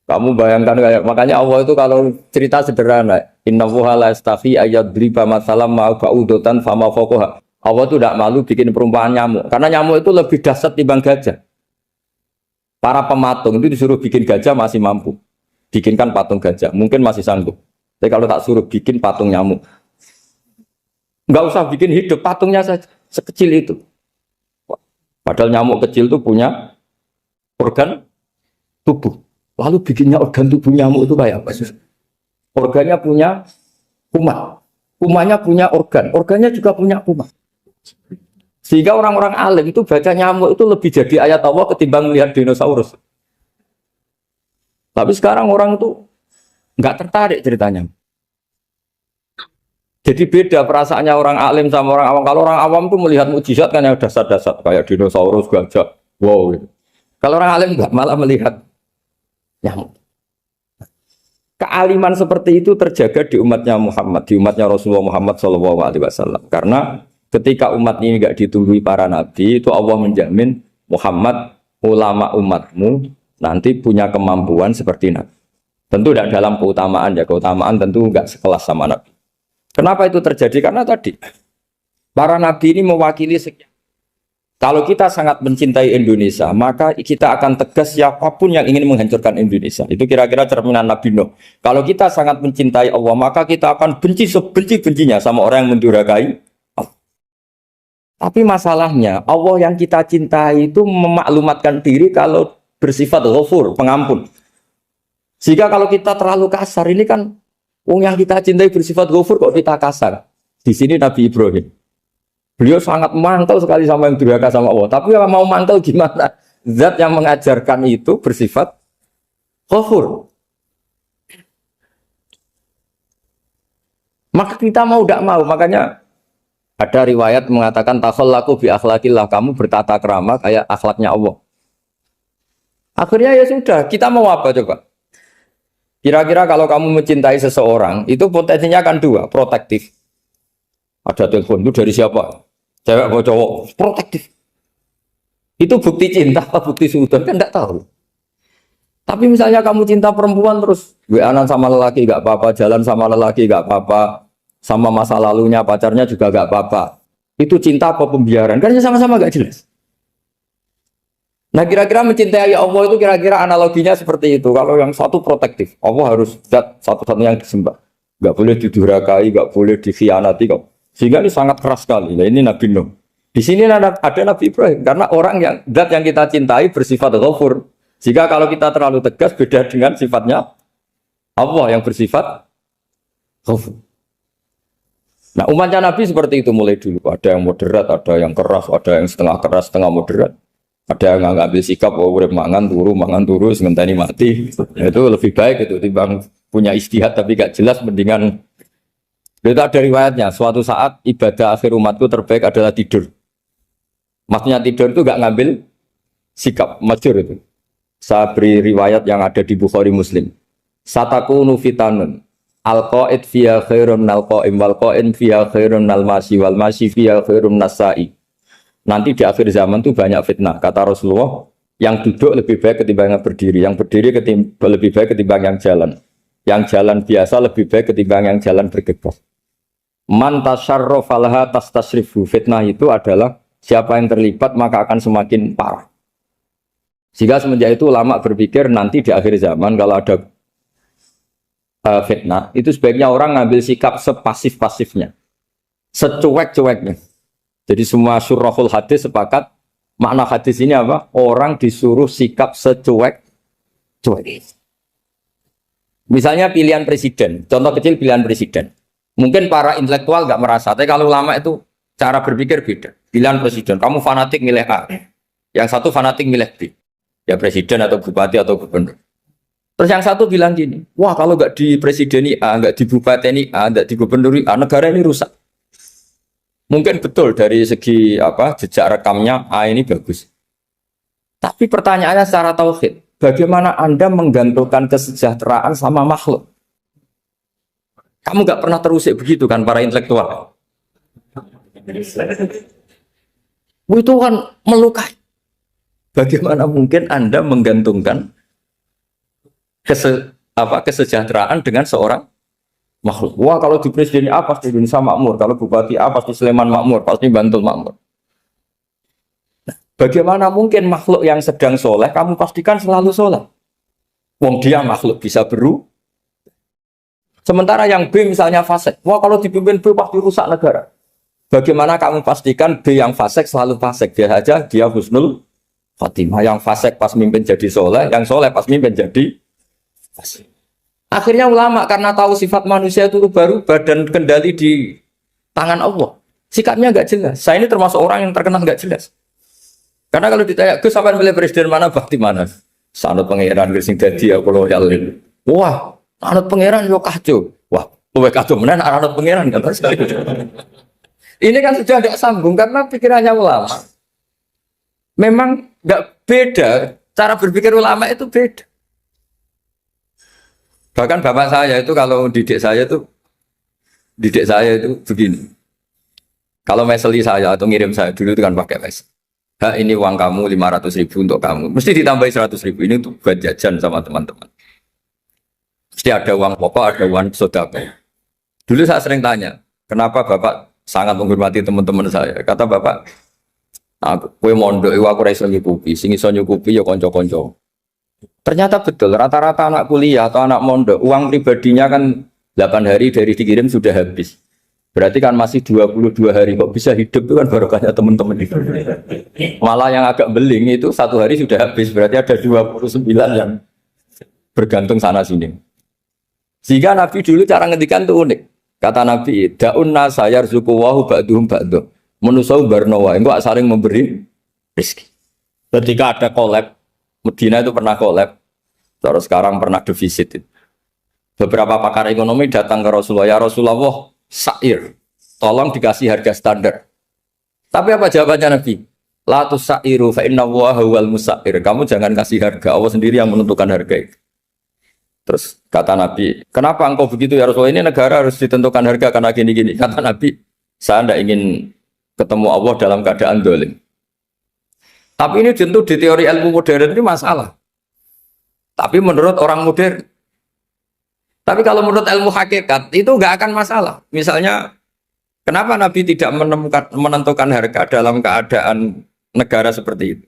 Speaker 1: Kamu bayangkan kayak, makanya Allah itu kalau cerita sederhana, innallaha la yastahi ayyadriba mathalam ma ba'udatan fama fawqaha. Allah itu tidak malu bikin perumpamaan nyamuk, karena nyamuk itu lebih dahsyat timbang gajah. Para pematung itu disuruh bikin gajah masih mampu, bikinkan patung gajah, mungkin masih sanggup. Tapi kalau tak suruh bikin patung nyamuk, nggak usah bikin hidup, patungnya saja sekecil itu. Padahal nyamuk kecil itu punya organ tubuh. Lalu bikinnya organ tubuh nyamuk itu kayak apa? Organnya punya kuman, kumannya punya organ, organnya juga punya kuman. Sehingga orang-orang alim itu baca nyamuk itu lebih jadi ayat Allah ketimbang melihat dinosaurus. Tapi sekarang orang itu nggak tertarik ceritanya. Jadi beda perasaannya orang alim sama orang awam. Kalau orang awam tuh melihat mukjizat kan yang dasar-dasar kayak dinosaurus, gajah, wow gitu. Kalau orang alim nggak, malah melihat nyamuk. Kealiman seperti itu terjaga di umatnya Muhammad, di umatnya Rasulullah Muhammad SAW. Karena ketika umat ini nggak ditumbuhi para nabi, itu Allah menjamin Muhammad, ulama umatmu nanti punya kemampuan seperti nabi. Tentu tidak dalam keutamaan ya, keutamaan tentu nggak sekelas sama nabi. Kenapa itu terjadi? Karena tadi para nabi ini mewakili sekian. Kalau kita sangat mencintai Indonesia, maka kita akan tegas siapapun yang ingin menghancurkan Indonesia. Itu kira-kira cerminan Nabi Nuh. Kalau kita sangat mencintai Allah, maka kita akan benci sebenci-bencinya sama orang yang mendurhakai Allah. Tapi masalahnya, Allah yang kita cintai itu memaklumatkan diri kalau bersifat ghafur, pengampun. Sehingga kalau kita terlalu kasar, ini kan yang kita cintai bersifat ghafur kok kita kasar. Di sini Nabi Ibrahim. Beliau sangat mangkel sekali sama yang durhaka sama Allah. Tapi mau mangkel gimana? Zat yang mengajarkan itu bersifat ghafur. Maka kita mau tidak mau. Makanya ada riwayat mengatakan takhallaku bi akhlaqillah, kamu bertata krama kayak akhlaknya Allah. Akhirnya ya sudah, kita mau apa coba? Kira-kira kalau kamu mencintai seseorang, itu potensinya akan dua, protektif. Ada telepon, itu dari siapa? Cewek atau cowok? Protektif. Itu bukti cinta apa bukti suudon? Kan tidak tahu. Tapi misalnya kamu cinta perempuan terus WA-an sama lelaki gak apa-apa, jalan sama lelaki gak apa-apa, sama masa lalunya pacarnya juga gak apa-apa. Itu cinta apa pembiaran? Kan sama-sama gak jelas. Nah kira-kira mencintai Allah itu kira-kira analoginya seperti itu. Kalau yang satu protektif, Allah harus zat satu-satunya yang disembah. Gak boleh didurhakai, gak boleh dikhianati kok. Sehingga ini sangat keras sekali. Nah, ini Nabi Nuh. Di sini ada Nabi Ibrahim. Karena orang yang zat yang kita cintai bersifat ghafur. Jika kalau kita terlalu tegas beda dengan sifatnya Allah yang bersifat ghafur. Nah umatnya Nabi seperti itu mulai dulu. Ada yang moderat, ada yang keras, ada yang setengah keras, setengah moderat. Ada yang nggak ngambil sikap, oh urip mangan turu, sementara mati. Itu lebih baik itu timbang punya istihad tapi gak jelas, mendingan. Itu ada riwayatnya. Suatu saat ibadah akhir umatku terbaik adalah tidur. Maksudnya tidur itu gak ngambil sikap, masyhur itu. Saya beri riwayat yang ada di Bukhari Muslim. Satakunu fitanun. Al-qa'id fiya khairun nal-qa'im wal-qa'in fiya khairun nal-masi wal-masi fiya khairun nas-sa'i. Nanti di akhir zaman itu banyak fitnah. Kata Rasulullah, yang duduk lebih baik ketimbang yang berdiri. Yang berdiri lebih baik ketimbang yang jalan. Yang jalan biasa lebih baik ketimbang yang jalan bergegas. Man tasyarrafa laha tastasrifu. Fitnah itu adalah siapa yang terlibat maka akan semakin parah. Sehingga semenjak itu ulama berpikir nanti di akhir zaman kalau ada fitnah, itu sebaiknya orang ngambil sikap sepasif-pasifnya. Secuek-cueknya. Jadi semua syurahul hadis sepakat makna hadis ini apa? Orang disuruh sikap secuek-cuek. Misalnya pilihan presiden, contoh kecil pilihan presiden. Mungkin para intelektual nggak merasa, tapi kalau ulama itu cara berpikir beda. Pilihan presiden, kamu fanatik milih A, yang satu fanatik milih B. Ya presiden atau bupati atau gubernur. Terus yang satu bilang gini, wah kalau nggak di presideni A, nggak di bupati A, nggak di gubernur A, negara ini rusak. Mungkin betul dari segi jejak rekamnya A ini bagus. Tapi pertanyaannya secara tauhid, bagaimana Anda menggantungkan kesejahteraan sama makhluk? Kamu nggak pernah terusik begitu kan para intelektual? Itu kan melukai. Bagaimana mungkin Anda menggantungkan kesejahteraan dengan seorang makhluk? Wah kalau di presiden A pasti Indonesia makmur, kalau bupati A pasti Sleman makmur, pasti Bantul makmur. Nah, bagaimana mungkin makhluk yang sedang soleh kamu pastikan selalu soleh? Wong dia makhluk bisa berubah. Sementara yang B misalnya fasik, wah kalau dipimpin B pasti rusak negara. Bagaimana kamu pastikan B yang fasik selalu fasik? Biar saja dia husnul khotimah. Yang fasik pas mimpin jadi soleh, yang soleh pas mimpin jadi fasik. Akhirnya ulama karena tahu sifat manusia itu berubah dan kendali di tangan Allah. Sikapnya nggak jelas. Saya ini termasuk orang yang terkenal nggak jelas. Karena kalau ditanya, Gus sampean pilih presiden mana, bakti mana? Sanut pangeran sing dadi aku loyal. Wah, anut pangeran yo kacau. Wah, luwih kacau menan anut pangeran kan. Ini kan sudah tidak sambung karena pikirannya ulama. Memang nggak beda, cara berpikir ulama itu beda. Bahkan bapak saya itu kalau didik saya itu begini. Kalau meseli saya atau ngirim saya dulu itu kan pakai mes. Ini uang kamu 500.000 untuk kamu. Mesti ditambahi 100.000 ini untuk buat jajan sama teman-teman. Mesti ada uang pokok, ada uang sodako. Dulu saya sering tanya, kenapa bapak sangat menghormati teman-teman saya? Kata bapak, kowe mondok aku ora iso nyukupi, sing iso nyukupi ya kanca-kanca. Ternyata betul, rata-rata anak kuliah atau anak mondok, uang pribadinya kan 8 hari dari dikirim sudah habis. Berarti kan masih 22 hari, kok bisa hidup itu kan barokahnya teman-teman itu. Malah yang agak beling itu 1 hari sudah habis, berarti ada 29 yang bergantung sana sini. Sehingga Nabi dulu cara ngendikan itu unik. Kata Nabi, da'un nasa yarzuqu wahu ba'duhum ba'du. Menusau barnawa, enggak saling memberi rezeki. Ketika ada collab, Medina itu pernah collab, terus sekarang pernah defisit. Beberapa pakar ekonomi datang ke Rasulullah, ya Rasulullah, sa'ir, tolong dikasih harga standar. Tapi apa jawabannya Nabi? La tusa'iru fa inna Allaha huwal musa'ir. Kamu jangan kasih harga, Allah sendiri yang menentukan harga itu. Terus kata Nabi, kenapa engkau begitu ya Rasulullah? Ini negara harus ditentukan harga karena gini-gini. Kata Nabi, saya tidak ingin ketemu Allah dalam keadaan dolim. Tapi ini tentu di teori ilmu modern ini masalah. Tapi menurut orang modern. Tapi kalau menurut ilmu hakikat itu nggak akan masalah. Misalnya, kenapa Nabi tidak menentukan harga dalam keadaan negara seperti itu?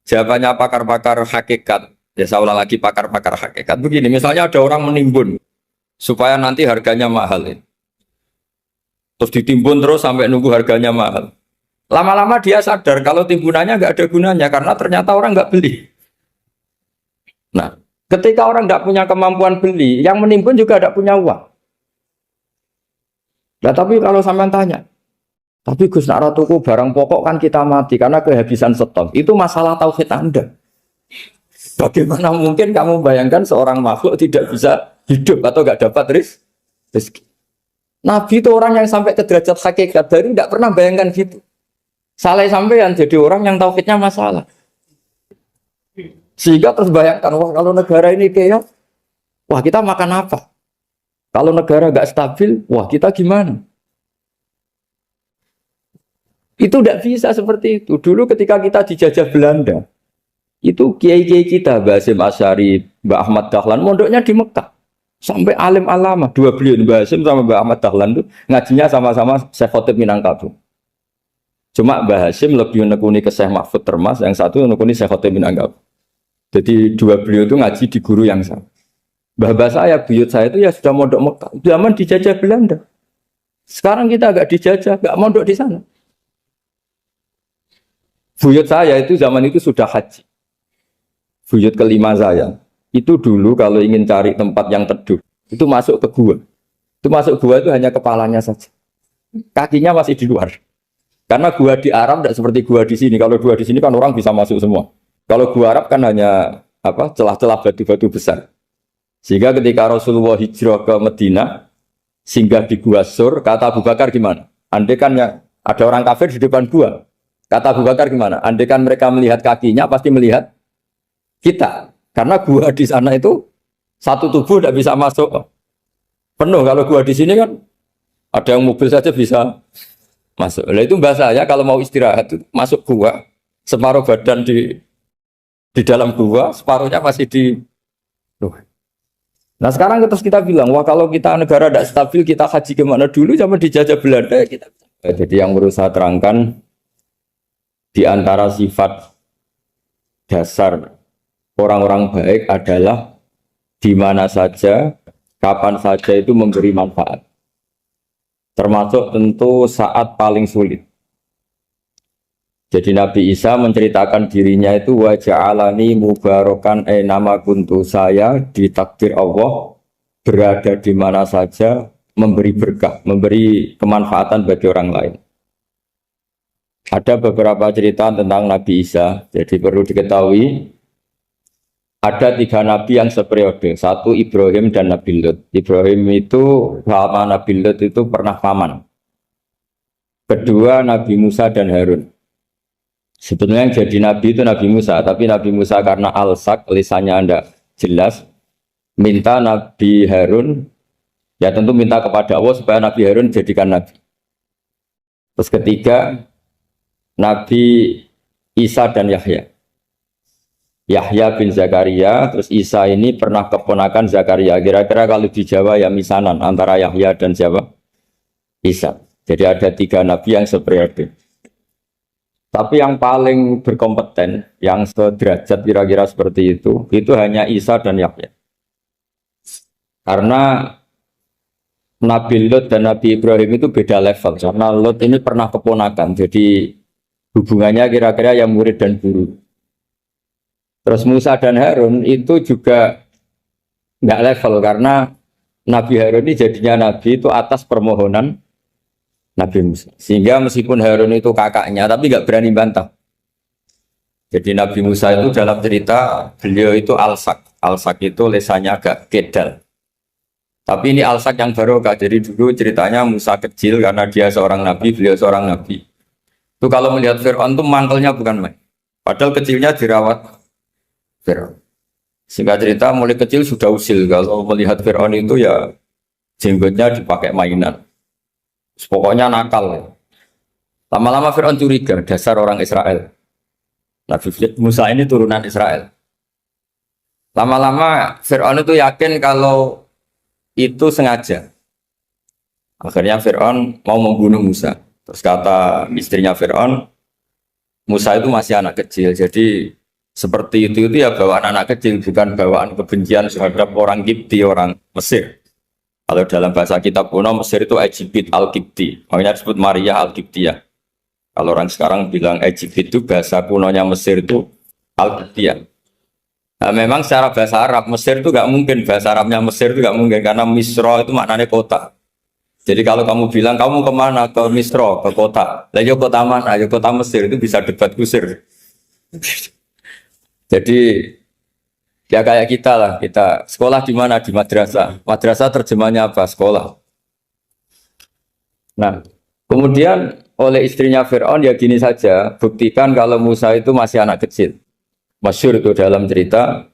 Speaker 1: Jawabannya pakar-pakar hakikat. Ya saya ulang lagi pakar-pakar hakikat. Begini, misalnya ada orang menimbun supaya nanti harganya mahal. Terus ditimbun terus sampai nunggu harganya mahal. Lama-lama dia sadar kalau timbunannya nggak ada gunanya karena ternyata orang nggak beli. Nah, ketika orang nggak punya kemampuan beli, yang menimbun juga nggak punya uang. Nah, tapi kalau sampean tanya, Tapi Gus nak tuku barang pokok kan kita mati karena kehabisan stok. Itu masalah tauhid Anda. Bagaimana mungkin kamu bayangkan seorang makhluk tidak bisa hidup atau nggak dapat rezeki? Nabi itu orang yang sampai ke derajat hakikat dari tidak pernah bayangkan gitu. Salah sampean jadi orang yang tauhidnya masalah. Sehingga terus bayangkan, wah kalau negara ini kayak, wah kita makan apa? Kalau negara nggak stabil, wah kita gimana? Itu tidak bisa seperti itu. Dulu ketika kita dijajah Belanda, itu kiai-kiai kita, Mbah Hasyim Asy'ari, Mbah Ahmad Dahlan, mondoknya di Mekah. Sampai alim alama, dua beliau, Mbah Hasyim sama Mbah Ahmad Dahlan itu ngajinya sama-sama Syekh Khotib Minangkabau. Cuma Mbah Hasyim lebih menekuni ke Syekh Mahfud Termas, yang satu menekuni Syekh Khotib Minangkabau. Jadi dua beliau itu ngaji di guru yang sama. Mbah saya, buyut saya itu ya sudah mondok Mekah. Zaman dijajah Belanda. Sekarang kita agak dijajah, agak mondok di sana. Buyut saya itu zaman itu sudah haji. Buyut kelima saya. Itu dulu kalau ingin cari tempat yang teduh, itu masuk ke gua. Itu masuk gua itu hanya kepalanya saja. Kakinya masih di luar. Karena gua di Arab tidak seperti gua di sini. Kalau gua di sini kan orang bisa masuk semua. Kalau gua Arab kan hanya celah-celah batu-batu besar. Sehingga ketika Rasulullah hijrah ke Madinah, singgah di Gua Sur, kata Abu Bakar gimana? Andai kan ya, ada orang kafir di depan gua. Kata Abu Bakar gimana? Andai kan mereka melihat kakinya, pasti melihat kita. Karena gua di sana itu satu tubuh tidak bisa masuk penuh. Kalau gua di sini kan ada yang mobil saja bisa masuk. Nah itu bahasa ya kalau mau istirahat itu masuk gua, separuh badan di dalam gua, separuhnya masih di luar. Nah sekarang terus kita bilang, wah kalau kita negara tidak stabil, kita haji kemana dulu zaman dijajah Belanda kita. Jadi yang berusaha terangkan di antara sifat dasar orang-orang baik adalah di mana saja, kapan saja itu memberi manfaat. Termasuk tentu saat paling sulit. Jadi Nabi Isa menceritakan dirinya itu wa ja'alani mubarakan nama kuntu, saya ditakdir Allah berada di mana saja memberi berkah, memberi kemanfaatan bagi orang lain. Ada beberapa cerita tentang Nabi Isa, jadi perlu diketahui ada 3 nabi yang seperiode, satu Ibrahim dan Nabi Lut. Ibrahim itu sama Nabi Lut itu pernah paman. Kedua Nabi Musa dan Harun. Sebetulnya yang jadi nabi itu Nabi Musa, tapi Nabi Musa karena alsak, lisannya anda jelas, minta Nabi Harun, ya tentu minta kepada Allah supaya Nabi Harun jadikan nabi. Terus ketiga Nabi Isa dan Yahya. Yahya bin Zakaria, terus Isa ini pernah keponakan Zakaria. Kira-kira kalau di Jawa ya misanan antara Yahya dan siapa? Isa. Jadi ada 3 nabi yang seperiode. Tapi yang paling berkompeten, yang sederajat kira-kira seperti itu hanya Isa dan Yahya. Karena Nabi Lut dan Nabi Ibrahim itu beda level. Karena Lut ini pernah keponakan, jadi hubungannya kira-kira yang murid dan guru. Terus Musa dan Harun itu juga nggak level karena Nabi Harun ini jadinya Nabi itu atas permohonan Nabi Musa. Sehingga meskipun Harun itu kakaknya tapi nggak berani bantah. Jadi Nabi Musa itu dalam cerita beliau itu alsak. Alsak itu lesannya agak kedal. Tapi ini alsak yang barokah. Jadi dulu ceritanya Musa kecil karena dia seorang Nabi, beliau seorang Nabi. Itu kalau melihat Fir'aun itu mantelnya bukan main. Padahal kecilnya dirawat Fir'aun. Singkat cerita mulai kecil sudah usil. Kalau melihat Fir'aun itu ya jenggotnya dipakai mainan. Pokoknya nakal. Lama-lama Fir'aun curiga dasar orang Israel. Nabi Musa ini turunan Israel. Lama-lama Fir'aun itu yakin kalau itu sengaja. Akhirnya Fir'aun mau membunuh Musa. Terus kata istrinya Fir'aun, Musa itu masih anak kecil, jadi seperti itu ya bawaan anak kecil, bukan bawaan kebencian terhadap orang Kipti, orang Mesir. Kalau dalam bahasa kitab kuno Mesir itu Egypt al-Kipti, makanya disebut Maria al-Kiptiyah. Kalau orang sekarang bilang Egypt itu bahasa kunonya Mesir itu al-Kiptiyah. Nah, memang secara bahasa Arab Mesir itu nggak mungkin, bahasa Arabnya Mesir itu nggak mungkin karena Misra itu maknanya kota. Jadi kalau kamu bilang kamu kemana, ke Misro, ke kota, lah yo kota mana, yo kota Mesir, itu bisa debat kusir. Jadi ya kayak kita lah, kita sekolah di mana, di madrasah. Madrasah terjemahnya apa? Sekolah. Nah, kemudian oleh istrinya Fir'aun ya gini saja, buktikan kalau Musa itu masih anak kecil. Masyhur itu dalam cerita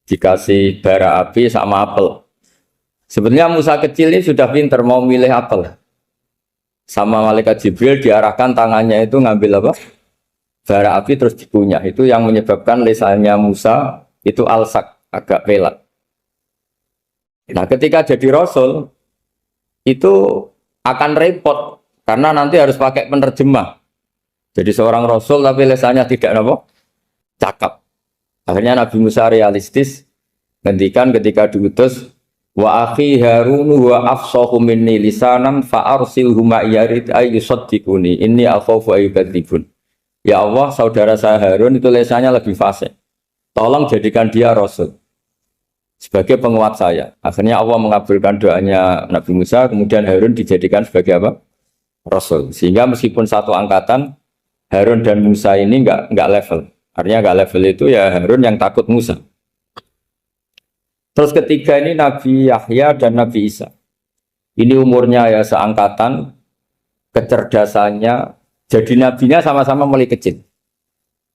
Speaker 1: dikasih bara api sama apel. Sebenarnya Musa kecil ini sudah pinter mau milih apel. Sama malaikat Jibril diarahkan tangannya itu ngambil apa? Bara api terus dikunyah. Itu yang menyebabkan lisannya Musa itu alsak, agak pelat. Nah, ketika jadi rasul itu akan repot karena nanti harus pakai penerjemah. Jadi seorang rasul tapi lisannya tidak apa? Cakap. Akhirnya Nabi Musa realistis ngendikan ketika diutus wa akhi Harun wa afsahu minni lisanan fa arsilhu ma'iyarid ayyusaddiquni inni akhafu ayyukadzibun. Ya Allah, saudara saya Harun itu lisannya lebih fasih. Tolong jadikan dia rasul sebagai penguat saya. Akhirnya Allah mengabulkan doanya Nabi Musa, kemudian Harun dijadikan sebagai apa? Rasul. Sehingga meskipun satu angkatan, Harun dan Musa ini enggak level. Artinya enggak level itu ya Harun yang takut Musa. Terus ketiga ini Nabi Yahya dan Nabi Isa. Ini umurnya ya seangkatan, kecerdasannya, jadi nabinya sama-sama mulai kecil.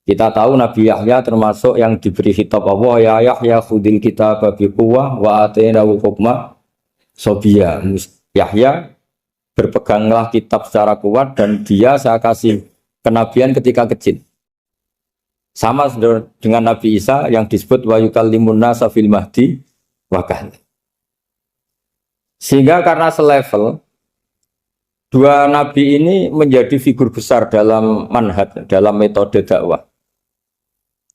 Speaker 1: Kita tahu Nabi Yahya termasuk yang diberi khitab Allah, ya Yahya khudil kitab bi quwwah wa atainahu hukma sobiyya. Yahya berpeganglah kitab secara kuat dan dia saya kasih kenabian ketika kecil. Sama dengan Nabi Isa yang disebut wa yukallimun nasa fil mahdi wa kahla. Sehingga karena selevel dua nabi ini menjadi figur besar dalam manhaj, dalam metode dakwah.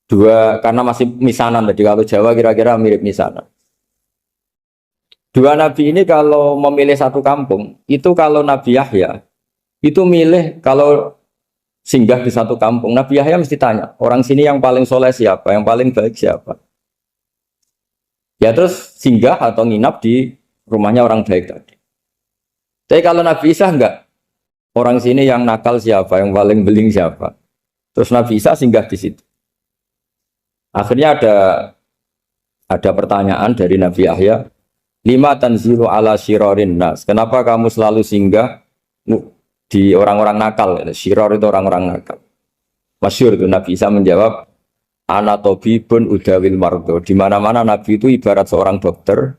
Speaker 1: Dua, karena masih misanan tadi, kalau Jawa kira-kira mirip misanan. Dua nabi ini kalau memilih satu kampung, itu kalau Nabi Yahya, itu milih kalau singgah di satu kampung, Nabi Yahya mesti tanya, orang sini yang paling soleh siapa, yang paling baik siapa. Ya terus singgah atau nginap di rumahnya orang baik tadi. Tapi kalau Nabi Isa enggak, orang sini yang nakal siapa, yang paling beling siapa. Terus Nabi Isa singgah di situ. Akhirnya ada pertanyaan dari Nabi Yahya, lima tanzilu ala syirarin nas. Kenapa kamu selalu singgah di orang-orang nakal? Syiror itu orang-orang nakal. Masyhur itu Nabi Isa menjawab, ana tabibun udawil mardo. Di mana-mana Nabi itu ibarat seorang dokter,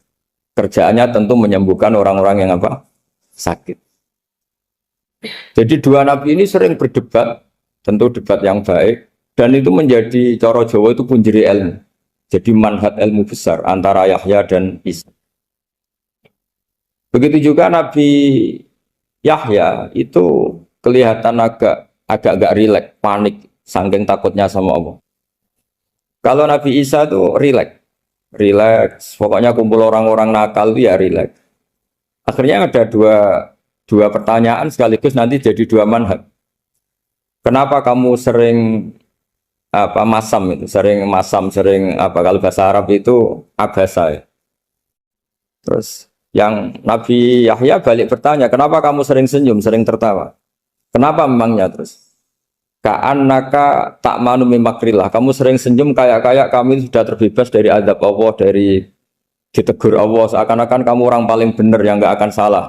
Speaker 1: kerjaannya tentu menyembuhkan orang-orang yang apa? Sakit. Jadi dua nabi ini sering berdebat, tentu debat yang baik, dan itu menjadi cara Jawa itu punjeri ilmu. Jadi manhaj ilmu besar antara Yahya dan Isa. Begitu juga Nabi Yahya itu kelihatan agak rileks, panik, saking takutnya sama Allah. Kalau Nabi Isa itu rileks, pokoknya kumpul orang-orang nakal itu ya rileks. Akhirnya ada dua pertanyaan sekaligus nanti jadi dua manhaj. Kenapa kamu sering sering kalau bahasa Arab itu abasa ya. Terus yang Nabi Yahya balik bertanya, kenapa kamu sering senyum, sering tertawa? Kenapa memangnya terus? Ka'annaka ta'manu min makrillah. Kamu sering senyum kayak kami sudah terbebas dari azab Allah, dari ditegur Allah, seakan-akan kamu orang paling benar yang nggak akan salah.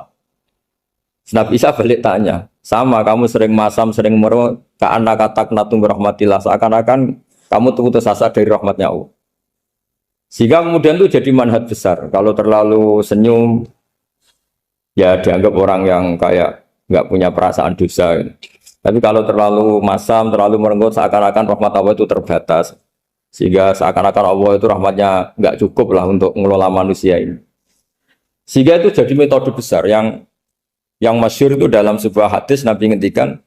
Speaker 1: Nabi Isa balik tanya, sama kamu sering masam, sering meru, ka'annaka taqnatu rahmatillah, seakan-akan kamu putus asa dari rahmatnya Allah. Sehingga kemudian itu jadi manhaj besar. Kalau terlalu senyum, ya dianggap orang yang kayak nggak punya perasaan dosa. Tapi kalau terlalu masam, terlalu merenggut, seakan-akan rahmat Allah itu terbatas. Sehingga seakan-akan Allah itu rahmatnya nggak cukup lah untuk mengelola manusia ini. Sehingga itu jadi metode besar yang masyhur itu dalam sebuah hadis Nabi ngendikan,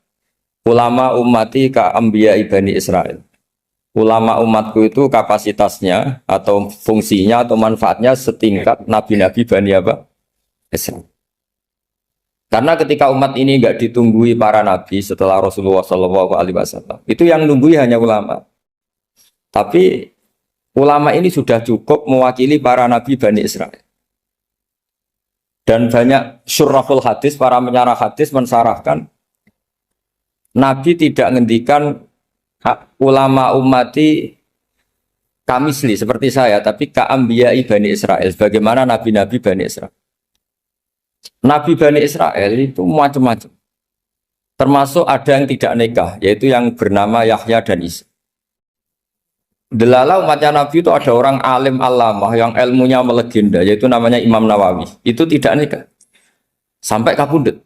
Speaker 1: ulama ummati ka ambiya ibani Israel. Ulama umatku itu kapasitasnya atau fungsinya atau manfaatnya setingkat nabi-nabi Bani apa? Israel. Karena ketika umat ini nggak ditunggui para nabi setelah Rasulullah SAW, itu yang nunggui hanya ulama. Tapi ulama ini sudah cukup mewakili para nabi Bani Israel. Dan banyak syurrahul hadis, para menyarah hadis mensarahkan Nabi tidak ngendikan ulama ummati kamisli seperti saya, tapi ka'ambiyai Bani Israel. Bagaimana nabi-nabi Bani Israel? Nabi Bani Israel itu macam-macam. Termasuk ada yang tidak nikah, yaitu yang bernama Yahya dan Isa. Delala umatnya Nabi itu ada orang alim alamah yang ilmunya melegenda, yaitu namanya Imam Nawawi. Itu tidak nikah. Sampai kabudut.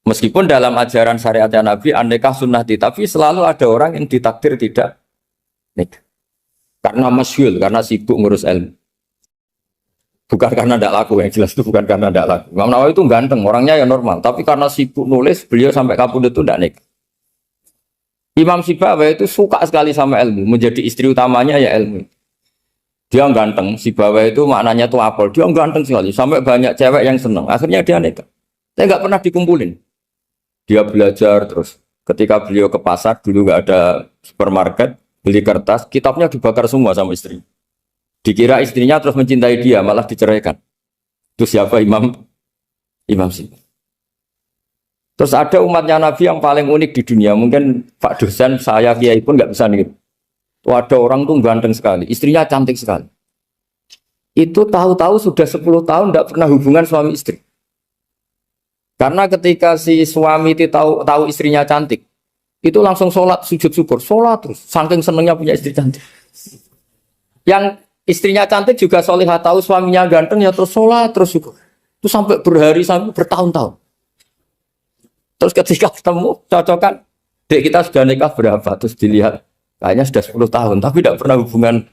Speaker 1: Meskipun dalam ajaran syariatnya Nabi, an-nikah sunnati, tapi selalu ada orang yang ditakdir tidak nikah. Karena masyhul, karena sibuk ngurus ilmu. Bukan karena tidak laku, yang jelas itu bukan karena tidak laku. Imam Nawawi itu ganteng, orangnya ya normal. Tapi karena sibuk nulis, beliau sampai kabudut itu tidak nikah. Imam Sibawai itu suka sekali sama ilmu, menjadi istri utamanya ya ilmu. Dia ganteng, Sibawai itu maknanya itu apel, dia ganteng sekali, sampai banyak cewek yang senang. Akhirnya dia nikah. Saya nggak pernah dikumpulin. Dia belajar terus. Ketika beliau ke pasar, dulu nggak ada supermarket, beli kertas, kitabnya dibakar semua sama istri. Dikira istrinya terus mencintai dia, malah diceraikan. Itu siapa Imam Sibawai. Terus ada umatnya Nabi yang paling unik di dunia. Mungkin Pak dosen, saya kiai pun nggak bisa nih. Tuh ada orang tuh ganteng sekali, istrinya cantik sekali. Itu tahu-tahu sudah 10 tahun tidak pernah hubungan suami istri. Karena ketika si suami itu tahu istrinya cantik, itu langsung sholat sujud syukur, sholat terus, saking senengnya punya istri cantik. Yang istrinya cantik juga solihah, tahu suaminya ganteng ya terus sholat terus syukur. Itu sampai berhari sampai bertahun-tahun. Terus ketika ketemu cocokan, dek kita sudah nikah berapa? Terus dilihat, kayaknya sudah 10 tahun, tapi tidak pernah hubungan.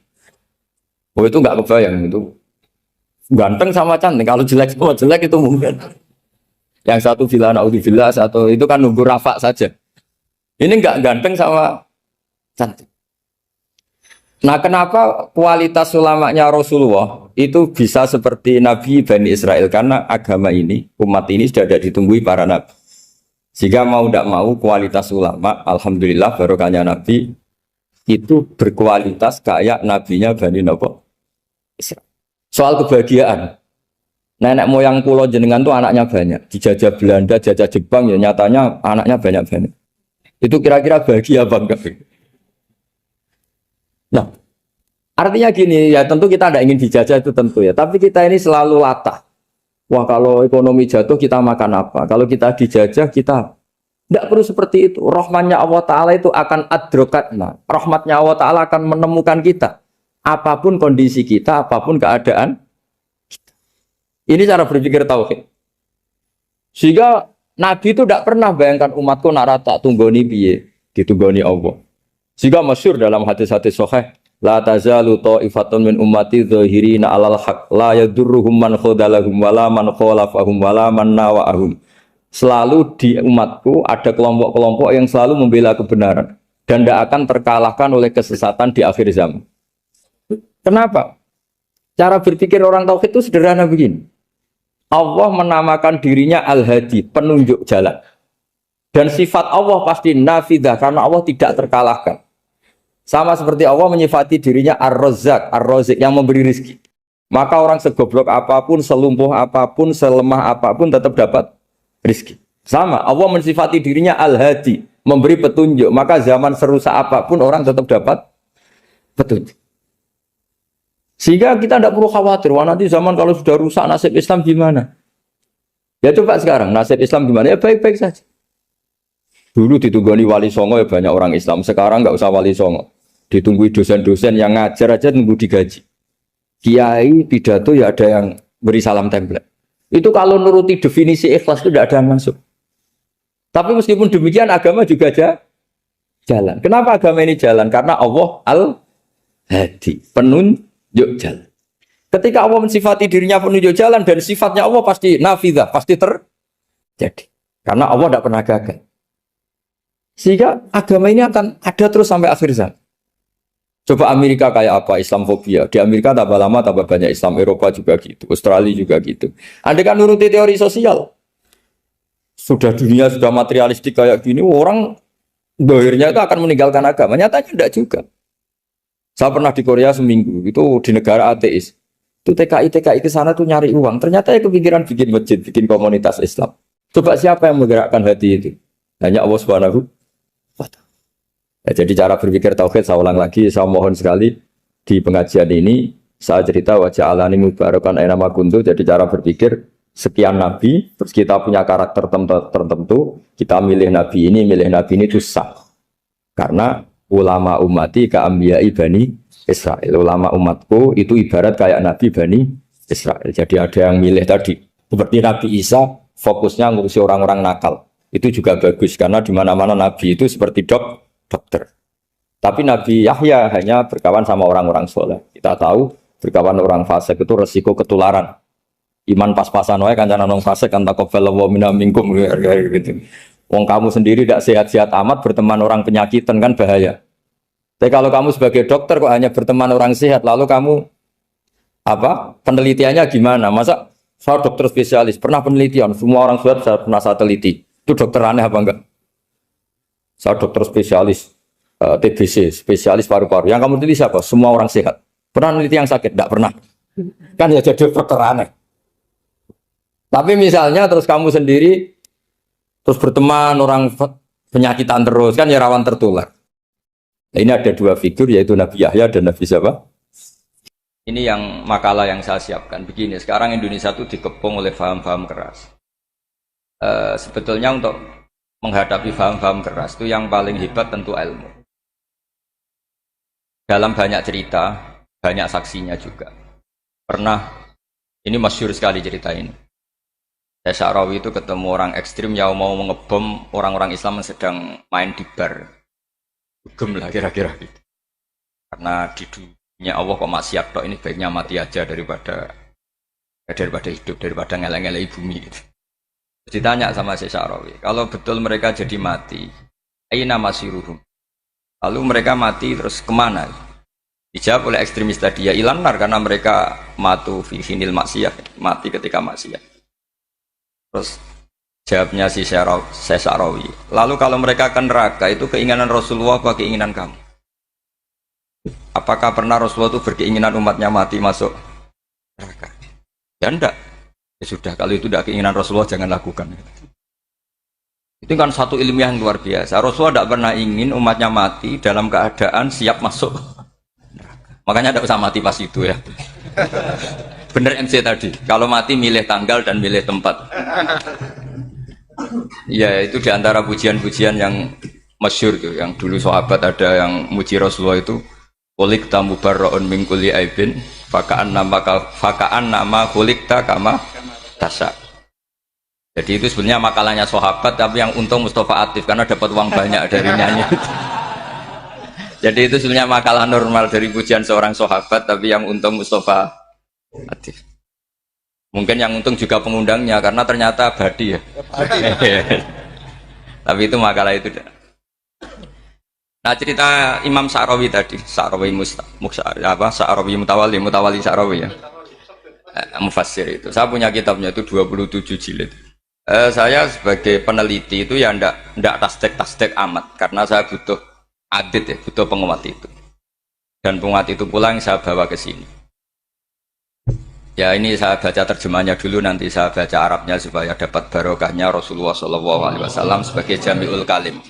Speaker 1: Oh itu nggak kebayang itu. Ganteng sama cantik, kalau jelek sama jelek itu mungkin. Yang satu villa naudzubillah, satu itu kan nunggu rafa saja. Ini nggak ganteng sama cantik. Nah kenapa kualitas ulamanya Rasulullah itu bisa seperti Nabi Bani Israel? Karena agama ini, umat ini sudah ada ditunggui para nabi. Sehingga mau tidak mau kualitas ulama, alhamdulillah barokahnya Nabi itu berkualitas kayak nabinya Bani Israel. Soal kebahagiaan. Nenek moyang pulau jenengan tuh anaknya banyak. Dijajah Belanda, jajah Jepang ya nyatanya anaknya banyak-banyak. Itu kira-kira bahagia apa enggak? Nah, artinya gini ya tentu kita tidak ingin dijajah itu tentu ya. Tapi kita ini selalu latah. Wah kalau ekonomi jatuh kita makan apa? Kalau kita dijajah kita tidak perlu seperti itu. Rahmatnya Allah Ta'ala itu akan adrokatna. Rahmatnya Allah Ta'ala akan menemukan kita. Apapun kondisi kita, apapun keadaan. Ini cara berpikir tauhid. Sehingga Nabi itu tidak pernah bayangkan umatku narata tunggoni piye, ditunggoni Allah. Sehingga masyhur dalam hadis-hadis sahih, la tazalu ta'ifatun min ummati dzahirina 'alal haq la yadurruhum man khadalahum wala man khalafahum wala man nawa'ahum. Selalu di umatku ada kelompok-kelompok yang selalu membela kebenaran dan tidak akan terkalahkan oleh kesesatan di akhir zaman. Kenapa? Cara berpikir orang tauhid itu sederhana begini. Allah menamakan dirinya Al-Hadi, penunjuk jalan. Dan sifat Allah pasti nafidah, karena Allah tidak terkalahkan. Sama seperti Allah menyifati dirinya Ar-Razzaq, Ar-Razik, yang memberi rizki. Maka orang segoblok apapun, selumpuh apapun, selemah apapun tetap dapat rizki. Sama, Allah mensifati dirinya Al-Hadi, memberi petunjuk. Maka zaman serusak apapun orang tetap dapat petunjuk. Sehingga kita tidak perlu khawatir, wah nanti zaman kalau sudah rusak nasib Islam gimana? Ya coba sekarang, nasib Islam gimana? Ya baik-baik saja. Dulu ditunggoni wali songo ya banyak orang Islam, sekarang nggak usah wali songo. Ditunggui dosen-dosen yang ngajar aja nunggu digaji. Kiai pidato ya ada yang beri salam template. Itu kalau nuruti definisi ikhlas itu tidak ada yang masuk. Tapi meskipun demikian agama juga jalan. Kenapa agama ini jalan? Karena Allah Al-Hadi, penunjuk jalan. Ketika Allah mensifati dirinya penunjuk jalan dan sifatnya Allah pasti nafidah, pasti terjadi. Karena Allah tidak pernah gagal. Sehingga agama ini akan ada terus sampai akhir zaman. Coba Amerika kayak apa? Islamfobia. Di Amerika tambah lama tambah banyak Islam. Eropa juga gitu. Australia juga gitu. Andai kan nuruti teori sosial, sudah dunia sudah materialistik kayak gini, orang dohirnya itu akan meninggalkan agama. Nyatanya tidak juga. Saya pernah di Korea seminggu, itu di negara ateis. Itu TKI ke sana tuh nyari uang. Ternyata ya kepikiran bikin masjid, bikin komunitas Islam. Coba siapa yang menggerakkan hati itu? Hanya Allah Subhanahu wa Ta'ala. Ya, jadi cara berpikir tauhid saya ulang lagi, saya mohon sekali di pengajian ini saya cerita wajah alani mubarakan aina ma kuntu. Jadi cara berpikir sekian nabi, terus kita punya karakter tertentu, kita milih nabi ini itu sah. Karena ulama umati ka ambiyai bani Israel. Ulama umatku itu ibarat kayak nabi bani Israel. Jadi ada yang milih tadi. Seperti Nabi Isa fokusnya ngurusi orang-orang nakal. Itu juga bagus karena di mana-mana nabi itu seperti dokter. Tapi Nabi Yahya hanya berkawan sama orang-orang soleh. Kita tahu berkawan orang fasik itu resiko ketularan. Iman pas-pasan wae kancane nang fasik kan taqabbalallahu minna minkum gitu. Wong kamu sendiri tidak sehat-sehat amat berteman orang penyakitan kan bahaya. Tapi kalau kamu sebagai dokter kok hanya berteman orang sehat, lalu kamu apa? Penelitiannya gimana? Masa saya dokter spesialis, pernah penelitian, semua orang sehat saya pernah saya teliti. Itu dokter aneh apa enggak? Saya dokter spesialis TBC, spesialis paru-paru. Yang kamu teliti siapa? Semua orang sehat. Pernah meneliti yang sakit? Tidak pernah. Kan ya jadi dokter aneh. Tapi misalnya terus kamu sendiri terus berteman orang penyakitan terus kan ya rawan tertular. Nah, ini ada dua figur yaitu Nabi Yahya dan Nabi siapa? Ini yang makalah yang saya siapkan. Begini, sekarang Indonesia itu dikepung oleh paham-paham keras. Sebetulnya untuk menghadapi paham-paham keras itu yang paling hebat tentu ilmu. Dalam banyak cerita, banyak saksinya juga. Pernah, ini masyhur sekali cerita ini. Sya'rawi itu ketemu orang ekstrim yang mau mengebom orang-orang Islam yang sedang main di bar. Dugem lah kira-kira gitu. Karena di dunia Allah kok maksiat tok, ini baiknya mati aja daripada hidup, daripada ngeleng-ngeleng bumi gitu. Ditanya sama Sya'rawi, kalau betul mereka jadi mati, aina masiruhum. Lalu mereka mati terus kemana? Dijawab oleh ekstremis tadi, ya ilanar karena mereka matu fi hinil maksiyah, mati ketika maksiat. Terus jawabnya si Sya'rawi, lalu kalau mereka ke neraka itu keinginan Rasulullah apa keinginan kamu? Apakah pernah Rasulullah itu berkeinginan umatnya mati masuk neraka? Ya enggak. Ya sudah, kalau itu tidak keinginan Rasulullah jangan lakukan. Itu kan satu ilmiah yang luar biasa. Rasulullah tidak pernah ingin umatnya mati dalam keadaan siap masuk neraka. Makanya tidak usah mati pas itu ya. Bener MC tadi, kalau mati milih tanggal dan milih tempat. Ya itu diantara pujian-pujian yang masyhur tuh, yang dulu sahabat ada yang muji Rasulullah itu, "Khuliq tamu barraun min kulli aibin, fakaan nama khuliqta kama tasya." Jadi itu sebenarnya makalahnya sahabat, tapi yang untung Mustafa Atif karena dapat uang banyak dari nyanyi. Jadi itu sebenarnya makalah normal dari pujian seorang sahabat, tapi yang untung Mustafa Atif. Mungkin yang untung juga pengundangnya karena ternyata badi ya. Tapi itu makalah itu. Nah cerita Imam Sya'rawi tadi, Sya'rawi Sya'rawi Mutawali Sya'rawi ya. Mufassir itu. Saya punya kitabnya itu 27 jilid. Saya sebagai peneliti itu ya ndak tasdek amat karena saya butuh adit ya, butuh penguat itu. Dan penguat itu pula yang saya bawa ke sini. Ya ini saya baca terjemahnya dulu, nanti saya baca Arabnya supaya dapat barokahnya Rasulullah SAW sebagai Jami'ul Kalim.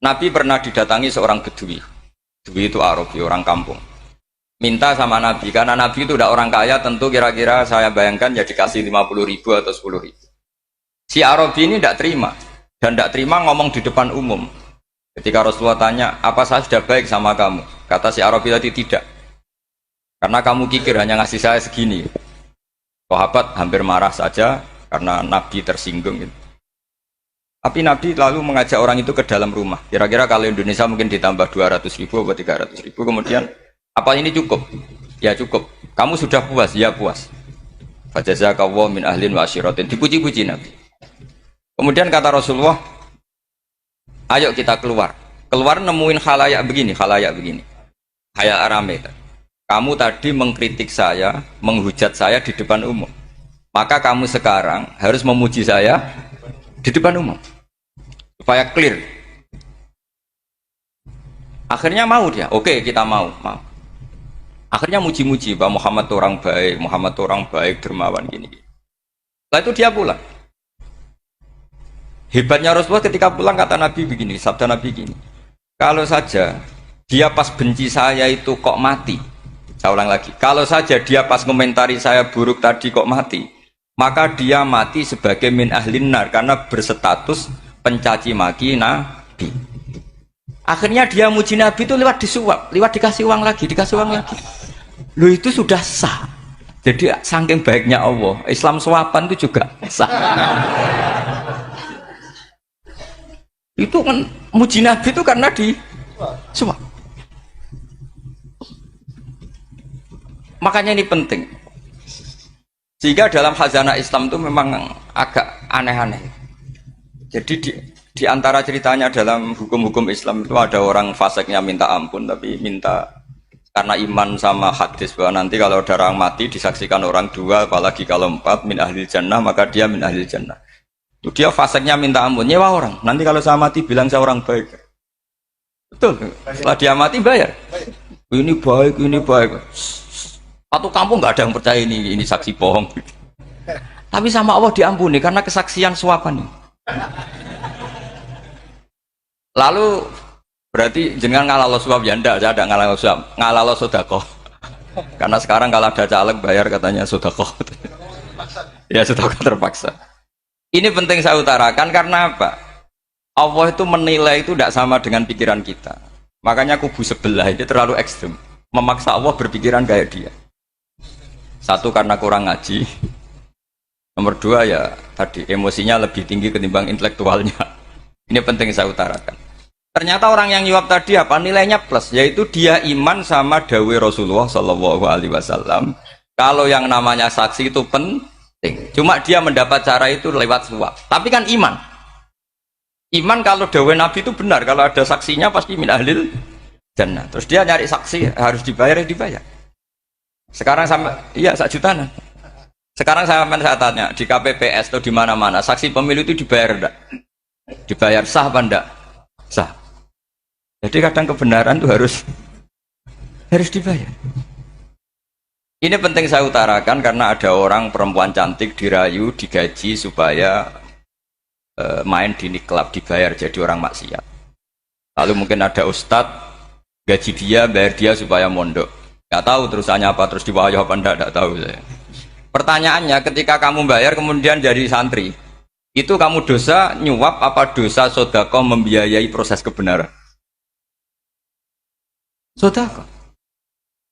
Speaker 1: Nabi pernah didatangi seorang Bedui. Bedui itu Arabi, orang kampung. Minta sama Nabi, karena Nabi itu udah orang kaya, tentu kira-kira saya bayangkan ya dikasih 50.000 atau 10.000. Si Arabi ini tidak terima, dan tidak terima ngomong di depan umum. Ketika Rasulullah tanya, apa saya sudah baik sama kamu? Kata si Arabi tadi tidak. Karena kamu kikir hanya ngasih saya segini. Sahabat hampir marah saja karena Nabi tersinggung gitu. Tapi Nabi lalu mengajak orang itu ke dalam rumah. Kira-kira kalau Indonesia mungkin ditambah 200.000 atau 300.000. Kemudian, apa ini cukup? Ya cukup. Kamu sudah puas? Ya puas. Fajazakallahu min ahlin wa asyiratin. Dipuji-puji Nabi. Kemudian kata Rasulullah, ayo kita keluar. Keluar nemuin khalayak begini. Khalayak rame. Kamu tadi mengkritik saya, menghujat saya di depan umum. Maka kamu sekarang harus memuji saya di depan umum. Supaya clear. Akhirnya mau dia. Oke, kita mau. Akhirnya muji-muji, Pak Muhammad itu orang baik, Muhammad itu orang baik, dermawan gini. Setelah itu dia pulang. Hebatnya Rasulullah ketika pulang kata Nabi begini, sabda Nabi begini. Kalau saja dia pas benci saya itu kok mati. Saya ulang lagi. Kalau saja dia pas komentari saya buruk tadi kok mati, maka dia mati sebagai min ahlin nar karena berstatus pencaci maki Nabi. Akhirnya dia muji Nabi itu lewat disuap, lewat dikasih uang lagi, dikasih uang lagi. Loh itu sudah sah. Jadi saking baiknya Allah, Islam suapan itu juga sah. Itu kan muji Nabi itu karena di suap. Makanya ini penting. Sehingga dalam khazanah Islam itu memang agak aneh-aneh. Jadi di antara ceritanya dalam hukum-hukum Islam itu ada orang fasiknya minta ampun tapi minta karena iman sama hadis bahwa nanti kalau ada orang mati disaksikan orang dua apalagi kalau empat min ahli jannah maka dia min ahli jannah. Itu dia fasiknya minta ampun, nyewa orang. Nanti kalau saya mati bilang saya orang baik. Betul. Setelah dia mati bayar. Ini baik, ini baik. Satu kampung nggak ada yang percaya ini saksi bohong. Tapi sama Allah diampuni karena kesaksian suapan ini. Lalu berarti jangan ngalah suap ya enggak, saya ada ngalah suap, ngalah sedekah. Karena sekarang kalau ada caleg bayar katanya sedekah. Ya sedekah terpaksa. Ini penting saya utarakan karena apa? Allah itu menilai itu tidak sama dengan pikiran kita. Makanya kubu sebelah ini terlalu ekstrem. Memaksa Allah berpikiran kayak dia. Satu karena kurang ngaji. Nomor dua ya tadi emosinya lebih tinggi ketimbang intelektualnya. Ini penting saya utarakan. Ternyata orang yang nyuap tadi apa nilainya plus, yaitu dia iman sama dawai Rasulullah Shallallahu Alaihi Wasallam. Kalau yang namanya saksi itu penting. Cuma dia mendapat cara itu lewat suap. Tapi kan iman. Iman kalau dawai Nabi itu benar. Kalau ada saksinya pasti min ahlil jannah. Terus dia nyari saksi harus dibayar ya dibayar. Sekarang sama iya 1 juta. Sekarang saya tanya di KPPS atau di mana-mana saksi pemilu itu dibayar enggak? Dibayar sah apa enggak? Sah. Jadi kadang kebenaran itu harus dibayar. Ini penting saya utarakan karena ada orang perempuan cantik dirayu, digaji supaya main di niklab dibayar jadi orang maksiat. Lalu mungkin ada ustadz gaji dia, bayar dia supaya mondok. Gak tahu terusannya apa, terus diwayah apa enggak tahu saya. Pertanyaannya ketika kamu bayar kemudian jadi santri, itu kamu dosa nyuap apa dosa sodako membiayai proses kebenaran? Sodako.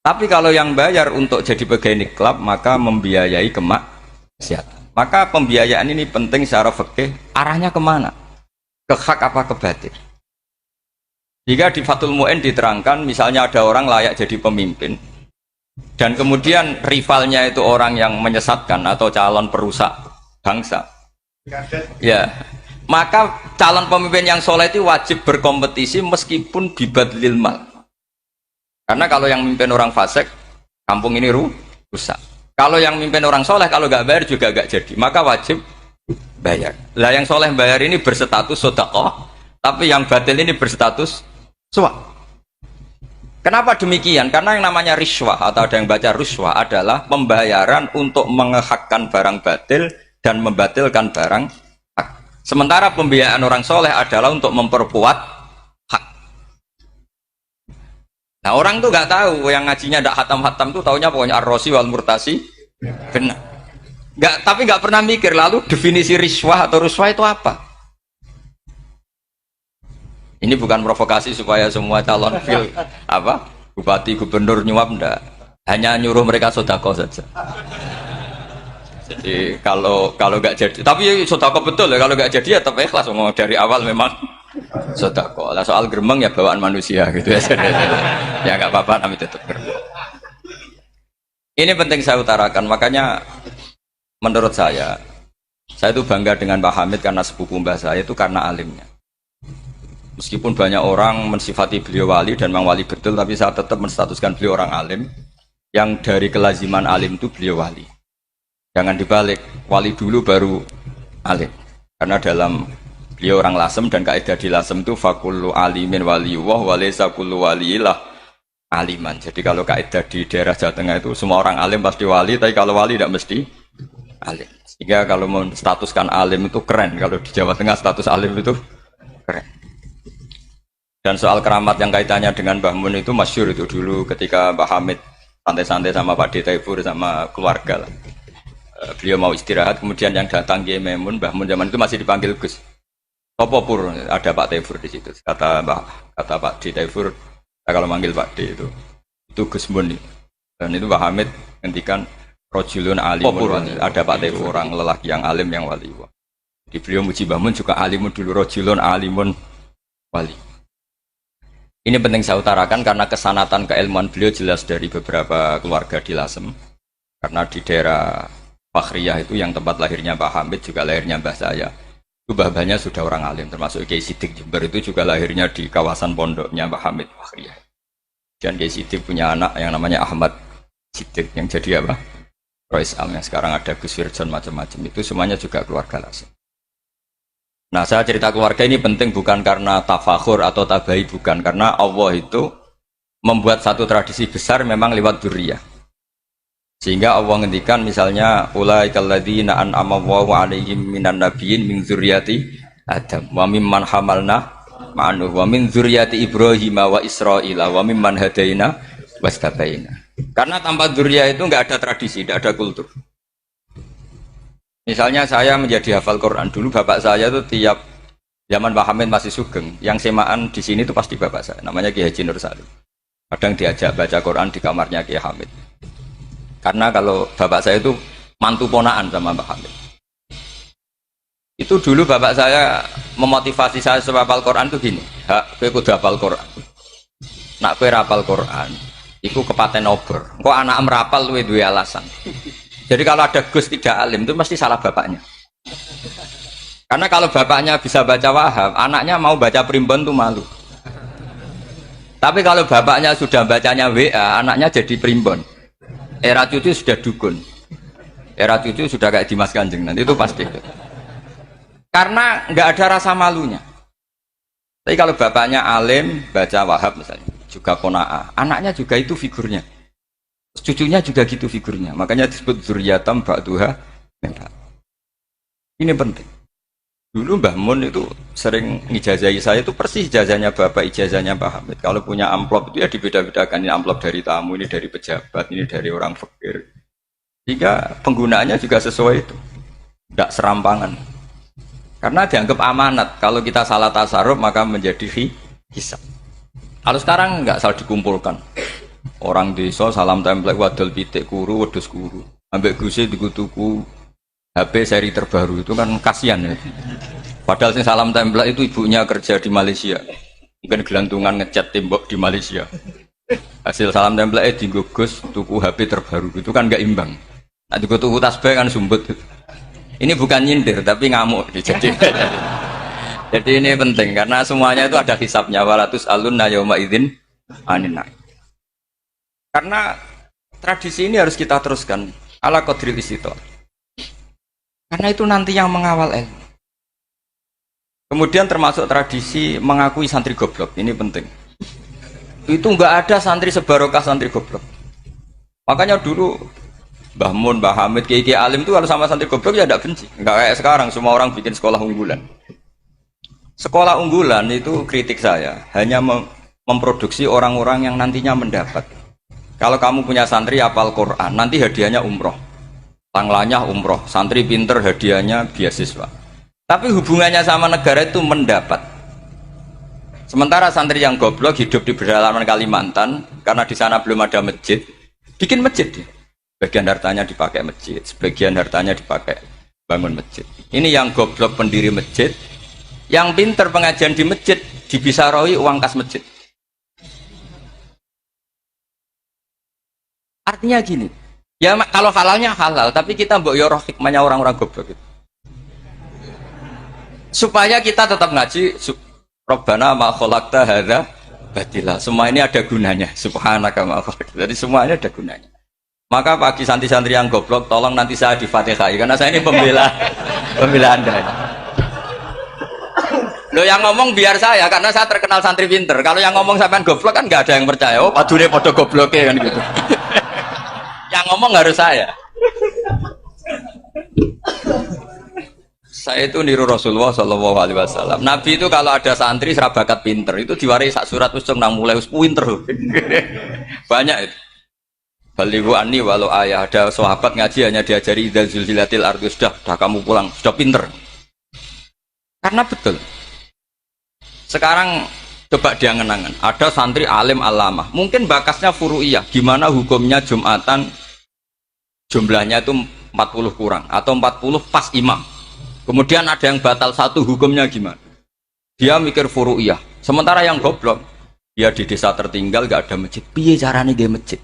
Speaker 1: Tapi kalau yang bayar untuk jadi pegawai niklab maka membiayai kemaksiatan. Maka pembiayaan ini penting secara fikih. Arahnya kemana? Ke hak apa ke batil? Jika di Fathul Mu'in diterangkan, misalnya ada orang layak jadi pemimpin, dan kemudian rivalnya itu orang yang menyesatkan atau calon perusak bangsa. Ya, maka calon pemimpin yang soleh itu wajib berkompetisi meskipun bibadlil mal. Karena kalau yang mimpin orang fasik, kampung ini rusak. Kalau yang mimpin orang soleh, kalau nggak bayar juga nggak jadi. Maka wajib bayar. Lah yang soleh bayar ini berstatus sedekah, tapi yang batil ini berstatus suap. Kenapa demikian? Karena yang namanya riswah atau ada yang baca ruswah adalah pembayaran untuk mengehakkan barang batil dan membatilkan barang hak. Sementara pembiayaan orang soleh adalah untuk memperkuat. Nah orang tuh nggak tahu yang ngajinya tidak hatam-hatam tuh taunya pokoknya ar-rosi wal murtasi benar. Tapi nggak pernah mikir lalu definisi riswah atau ruswah itu apa? Ini bukan provokasi supaya semua calon bupati gubernur nyuap ndak. Hanya nyuruh mereka sodako saja. Jadi kalau nggak jadi, tapi sodako betul ya kalau nggak jadi ya tetap ikhlas ngomong dari awal memang. Sodako lah soal geremeng ya bawaan manusia gitu ya. Ya nggak apa-apa tapi tetap geremeng. Ini penting saya utarakan, makanya menurut saya itu bangga dengan Pak Hamid karena sepupu mbah saya itu karena alimnya. Meskipun banyak orang mensifati beliau wali dan memang wali betul, tapi saya tetap menstatuskan beliau orang alim yang dari kelaziman alim itu beliau wali. Jangan dibalik, wali dulu baru alim. Karena dalam beliau orang lasem dan kaidah di lasem itu fakullu alimin waliyullah walaysa kullu waliyillah. aliman. Jadi kalau kaidah di daerah Jawa Tengah itu semua orang alim pasti wali, tapi kalau wali tidak mesti alim. Sehingga kalau menstatuskan alim itu keren. Kalau di Jawa Tengah status alim itu keren. Dan soal keramat yang kaitannya dengan Mbah Mun itu masyhur itu dulu ketika Mbah Hamid santai-santai sama Pak D. Taifur sama keluarga lah. Beliau mau istirahat, kemudian yang datang Kiai Maimun, Mbah Mun zaman itu masih dipanggil Gus. Apa pur ada Pak Taifur di situ. Kata Pak D. Taifur, kalau manggil Pak D itu Gus Mun. Dan itu Mbah Hamid ngendikan rojulun alimun, ada Pak Taifur orang lelaki yang alim yang wali. Di beliau muji Mbah Mun juga alimun dulu, rojulun alimun wali. Ini penting saya utarakan karena kesanatan keilmuan beliau jelas dari beberapa keluarga di Lasem. Karena di daerah Fakhriyah itu yang tempat lahirnya Pak Hamid juga lahirnya mbah saya. Itu mbah-mbahnya sudah orang alim, termasuk Kiai Sidik Jember itu juga lahirnya di kawasan pondoknya Pak Hamid Fakhriyah. Dan Kiai Sidik punya anak yang namanya Ahmad Sidik yang jadi apa? Rois Am yang sekarang ada Gus Wirjon macam-macam itu semuanya juga keluarga Lasem. Nah, saya cerita keluarga ini penting bukan karena tafakhur atau tabai, bukan karena Allah itu membuat satu tradisi besar memang lewat dzurriyyah. Sehingga Allah ngendikan misalnya ulaikal ladzina an'ama Allahu 'alaihim minan nabiyyin min dzurriyyati Adam wa mimman hamalna ma'anuh wa min dzurriyyati Ibrahim wa Israila wa mimman hadaina wastabaina. Karena tanpa dzurriyyah itu enggak ada tradisi, enggak ada kultur. Misalnya saya menjadi hafal Quran dulu, bapak saya itu tiap zaman Pak Hamid masih sugeng, yang semaan di sini itu pasti bapak saya, namanya Kiai Haji Nur Salim. Kadang diajak baca Quran di kamarnya Kiai Hamid. Karena kalau bapak saya itu mantu ponaan sama Pak Hamid. Itu dulu bapak saya memotivasi saya supaya hafal Quran itu gini, kowe kudu hafal Quran. Nak kowe hafal Quran, iku kepaten obor. Kok anak merapal luwe duwe alasan. Jadi kalau ada Gus tidak alim itu mesti salah bapaknya. Karena kalau bapaknya bisa baca Wahab, anaknya mau baca Primbon itu malu. Tapi kalau bapaknya sudah bacanya WA, anaknya jadi Primbon. Era cucu sudah dukun. Era cucu sudah kayak Dimas Kanjeng, nanti itu pasti. Karena nggak ada rasa malunya. Tapi kalau bapaknya alim, baca Wahab misalnya, juga Qanaah, anaknya juga itu figurnya. Cucunya juga gitu figurnya, makanya disebut dzurriyyatam ba'duha min ba'd. Ini penting. Dulu Mbah Mun itu sering ngijazahi saya itu persis ijazahnya bapak, ijazahnya Pak Hamid. Kalau punya amplop itu ya dibeda-bedakan, ini amplop dari tamu, ini dari pejabat, ini dari orang fakir. Sehingga penggunaannya juga sesuai itu, tidak serampangan. Karena dianggap amanat. Kalau kita salah tasarruf maka menjadi hisab. Kalau sekarang nggak salah dikumpulkan. Orang desa salam template wadol pitik kuru wedhus kuru ambek guse dikutuku HP seri terbaru itu kan kasihan ya. Padahal sing salam template itu ibunya kerja di Malaysia, mungkin gelantungan ngecat tembok di Malaysia. Hasil salam template dienggo Gus tuku HP terbaru itu kan nggak imbang. Nah tuku tasbih kan sumbut. Ini bukan nyindir tapi ngamuk jadi. Jadi ini penting karena semuanya itu ada hisabnya. Walatus alun yauma idzin anin. Karena tradisi ini harus kita teruskan ala qadril istithaq. Karena itu nanti yang mengawal ilmu. Kemudian termasuk tradisi mengakui santri goblok, ini penting. Itu enggak ada santri sebarokah santri goblok. Makanya dulu Mbah Mun, Mbah Hamid, Kiai alim itu kalau sama santri goblok ya tidak benci. Enggak kayak sekarang semua orang bikin sekolah unggulan. Sekolah unggulan itu kritik saya hanya memproduksi orang-orang yang nantinya mendapat. Kalau kamu punya santri hafal Quran, nanti hadiahnya umroh. Tanglanya umroh, santri pinter hadiahnya beasiswa. Tapi hubungannya sama negara itu mendapat. Sementara santri yang goblok hidup di pedalaman Kalimantan, karena di sana belum ada masjid, bikin masjid. Sebagian hartanya dipakai masjid, sebagian hartanya dipakai bangun masjid. Ini yang goblok pendiri masjid, yang pinter pengajian di masjid, dibisaroi uang kas masjid. Artinya gini, ya kalau halalnya halal, tapi kita mbok yo roh hikmahnya orang-orang goblok itu. Supaya kita tetap ngaji, Rabbana ma khalaqta hadza batila. Semua ini ada gunanya. Subhanaka ma khalaqta. Jadi semuanya ada gunanya. Maka bagi santri-santri yang goblok, tolong nanti saya di Fatihah karena saya ini pembela Anda. Lo yang ngomong biar saya, karena saya terkenal santri pinter. Kalau yang ngomong sampean goblok kan nggak ada yang percaya. Oh, padune podo gobloknya kan gitu. Yang ngomong harus saya. Saya itu niru Rasulullah Shallallahu Alaihi Wasallam. Nabi itu kalau ada santri serabakat pinter, itu diwaris sak surat usung nang mulai pinter. Banyak itu. Balihu ani walau ayah, ada sahabat ngaji hanya diajari idzal zulzilatil ardu, sudah kamu pulang, sudah pinter. Karena betul. Sekarang coba dia ngenangan, ada santri alim alamah, mungkin bakasnya furu'iyah, gimana hukumnya Jumatan jumlahnya itu 40 kurang atau 40 pas imam. Kemudian ada yang batal satu, hukumnya gimana? Dia mikir furu'iyah. Sementara yang goblok, dia di desa tertinggal gak ada masjid. Piye caranya dia masjid?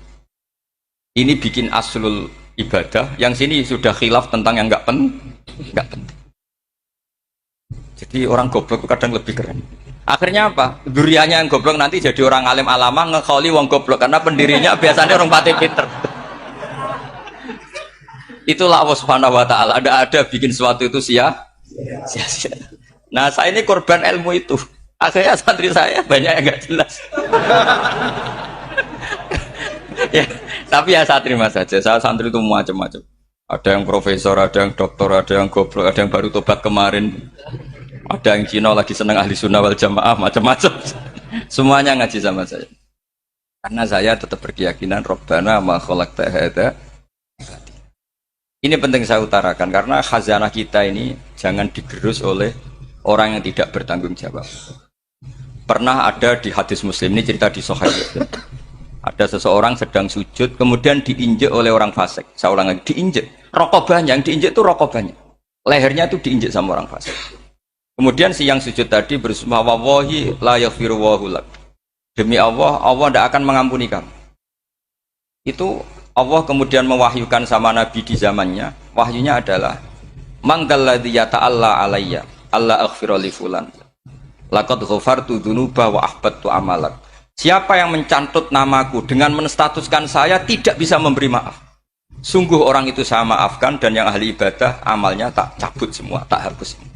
Speaker 1: Ini bikin aslul ibadah, yang sini sudah khilaf tentang yang gak penting. Jadi orang goblok kadang lebih keren. Akhirnya apa? Duriannya yang goblok nanti jadi orang alim alama ngekholi wong goblok karena pendirinya biasanya orang pati pinter. Itulah Allah Subhanahu wa taala. Ada bikin sesuatu itu sia-sia. Nah, saya ini korban ilmu itu. Akhirnya santri saya banyak yang enggak jelas. Ya, tapi ya saya terima saja. Saya santri itu macam-macam. Ada yang profesor, ada yang doktor, ada yang goblok, ada yang baru tobat kemarin. Ada yang Cina lagi senang ahli sunnah wal jamaah, macam-macam. Semuanya ngaji sama saya. Karena saya tetap berkeyakinan Rabbana ma khalaqta hadza. Ini penting saya utarakan karena khazanah kita ini jangan digerus oleh orang yang tidak bertanggung jawab. Pernah ada di hadis Muslim, ini cerita di Sahih Muslim. Ada seseorang sedang sujud kemudian diinjek oleh orang fasik. Saya ulang lagi, diinjek. Rokobahnya, yang diinjek itu rokobahnya. Lehernya itu diinjek sama orang fasik. Kemudian si yang sujud tadi bersumpah wallahi la yaghfiru wallahu lak. Demi Allah, Allah tidak akan mengampuni kamu. Itu Allah kemudian mewahyukan sama Nabi di zamannya. Wahyunya adalah manggalladzi yata'alla alayya alla aghfira li fulan. Laqad ghafartu dzunuba wa ahbattu amalak. Siapa yang mencantut namaku dengan menstatuskan saya tidak bisa memberi maaf. Sungguh orang itu saya maafkan dan yang ahli ibadah amalnya tak cabut semua, tak hapus semua.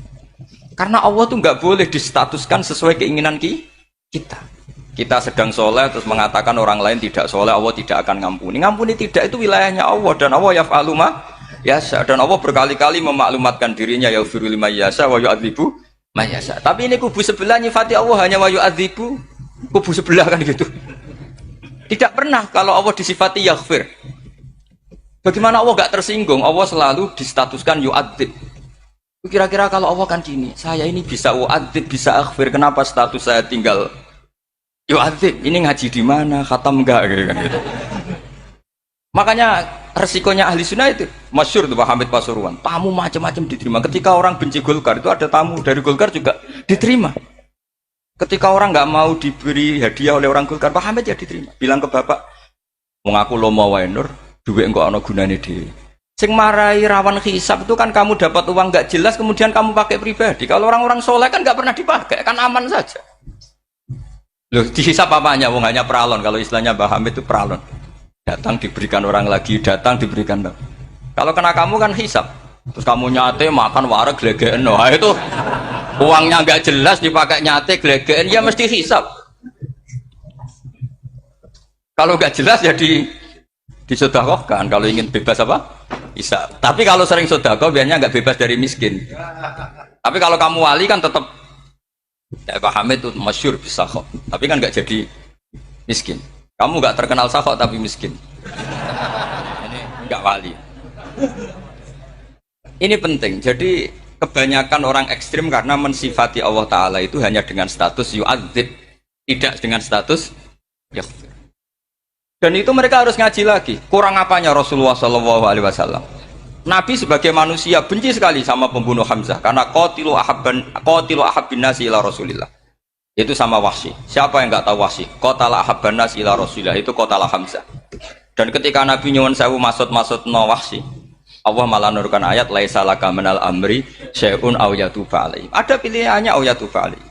Speaker 1: Karena Allah tuh nggak boleh distatuskan sesuai keinginan kita. Kita sedang soleh terus mengatakan orang lain tidak soleh, Allah tidak akan ngampuni. Ngampuni tidak, itu wilayahnya Allah dan Allah yaf'alu ma yasha. Dan Allah berkali-kali memaklumatkan dirinya yaghfiru liman yasha wa yu'adzibu man yasha. Tapi ini kubu sebelah nyifati Allah hanya wa yu'adzibu, kubu sebelah kan gitu. Tidak pernah kalau Allah disifati yaghfir. Bagaimana Allah gak tersinggung? Allah selalu distatuskan yu'adzib. Kira-kira kalau Allah kan gini, saya ini bisa u'adzib, bisa aghfir, kenapa status saya tinggal yu'adzib? Ini ngaji di mana? Khatam enggak gitu. Makanya resikonya ahli sunnah itu masyhur tuh Pak Hamid Pasuruan, tamu macam-macam diterima. Ketika orang benci Golkar itu ada tamu dari Golkar juga diterima. Ketika orang nggak mau diberi hadiah oleh orang Golkar, Pak Hamid ya diterima. Bilang ke bapak, mengaku lo mau wainur, duit enggak ana gunane dhewe. Sing marai rawan hisab itu kan kamu dapat uang nggak jelas kemudian kamu pakai pribadi. Kalau orang-orang soleh kan nggak pernah dipakai, kan aman saja. Loh, dihisab apanya? Wong hanya peralon. Kalau istilahnya Mbah Hamid itu peralon. Datang diberikan orang lagi, datang diberikan. Kalau kena kamu kan hisab. Terus kamu nyate makan wareg glegeken. Nah, itu uangnya nggak jelas dipakai nyate glegeken, ya mesti hisab. Kalau nggak jelas ya disedekahkan. Kalau ingin bebas apa? Bisa. Tapi kalau sering sedekah biasanya nggak bebas dari miskin. Tapi kalau kamu wali kan tetap ya Pak Hamid itu masyhur bisa kok. Tapi kan nggak jadi miskin. Kamu nggak terkenal sakok tapi miskin. Ini nggak wali. Ini penting. Jadi kebanyakan orang ekstrim karena mensifati Allah Taala itu hanya dengan status yu'adzib, tidak dengan status yaghfir. Dan itu mereka harus ngaji lagi. Kurang apanya Rasulullah SAW? Nabi sebagai manusia benci sekali sama pembunuh Hamzah karena qatilu ahabbin nasi ila Rasulillah. Itu sama Wahsy. Siapa yang nggak tahu Wahsy? Qatala ahabban nasi ila Rasulillah, itu qatala Hamzah. Dan ketika Nabi nyuwun sewu maksud no Wahsy, Allah malah nurkan ayat laisa laka minal amri syai'un aw yatuba alaihim. Ada pilihannya aw yatuba alaihim.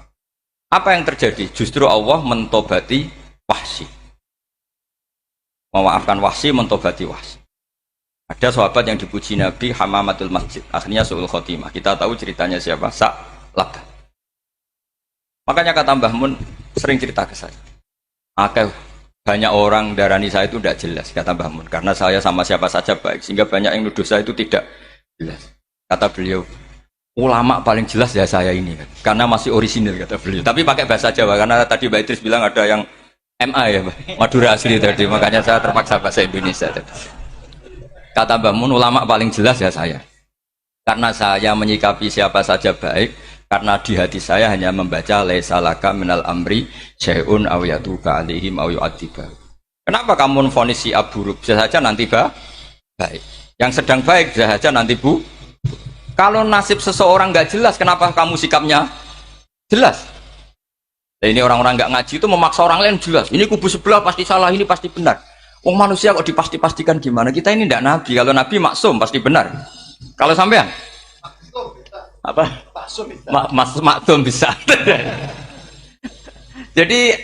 Speaker 1: Apa yang terjadi? Justru Allah mentobati Wahsy. Memaafkan Wahsy, mentobati Wahsy. Ada sahabat yang dipuji Nabi Hamamatul Masjid, akhirnya su'ul khotimah. Kita tahu ceritanya siapa? Sa'labah.
Speaker 2: Makanya kata Mbah Mun sering cerita ke saya. Banyak orang darani saya itu tidak jelas, kata Mbah Mun. Karena saya sama siapa saja baik, sehingga banyak yang nuduh saya itu tidak jelas. Kata beliau, ulama paling jelas ya saya ini, kan? Karena masih orisinil, kata beliau. Tapi pakai bahasa Jawa, karena tadi Mbak Idris bilang ada yang MA ya, Madura asli tadi. Makanya saya terpaksa bahasa Indonesia tadi. Kata Mbah Mun, ulama paling jelas ya saya. Karena saya menyikapi siapa saja baik, karena di hati saya hanya membaca laisa laka minal amri syai'un aw yatuka alaihim aw yu'adziba. Kenapa kamu vonis si buruk? Bisa saja nanti baik. Yang sedang baik bisa saja nanti bu. Kalau nasib seseorang nggak jelas, kenapa kamu sikapnya jelas? Nah, ini orang-orang nggak ngaji itu memaksa orang lain jelas. Ini kubu sebelah pasti salah, ini pasti benar. Wong manusia kok dipasti-pastikan gimana? Kita ini tidak nabi. Kalau nabi maksum pasti benar. Kalau sampean apa? Maksum bisa. Jadi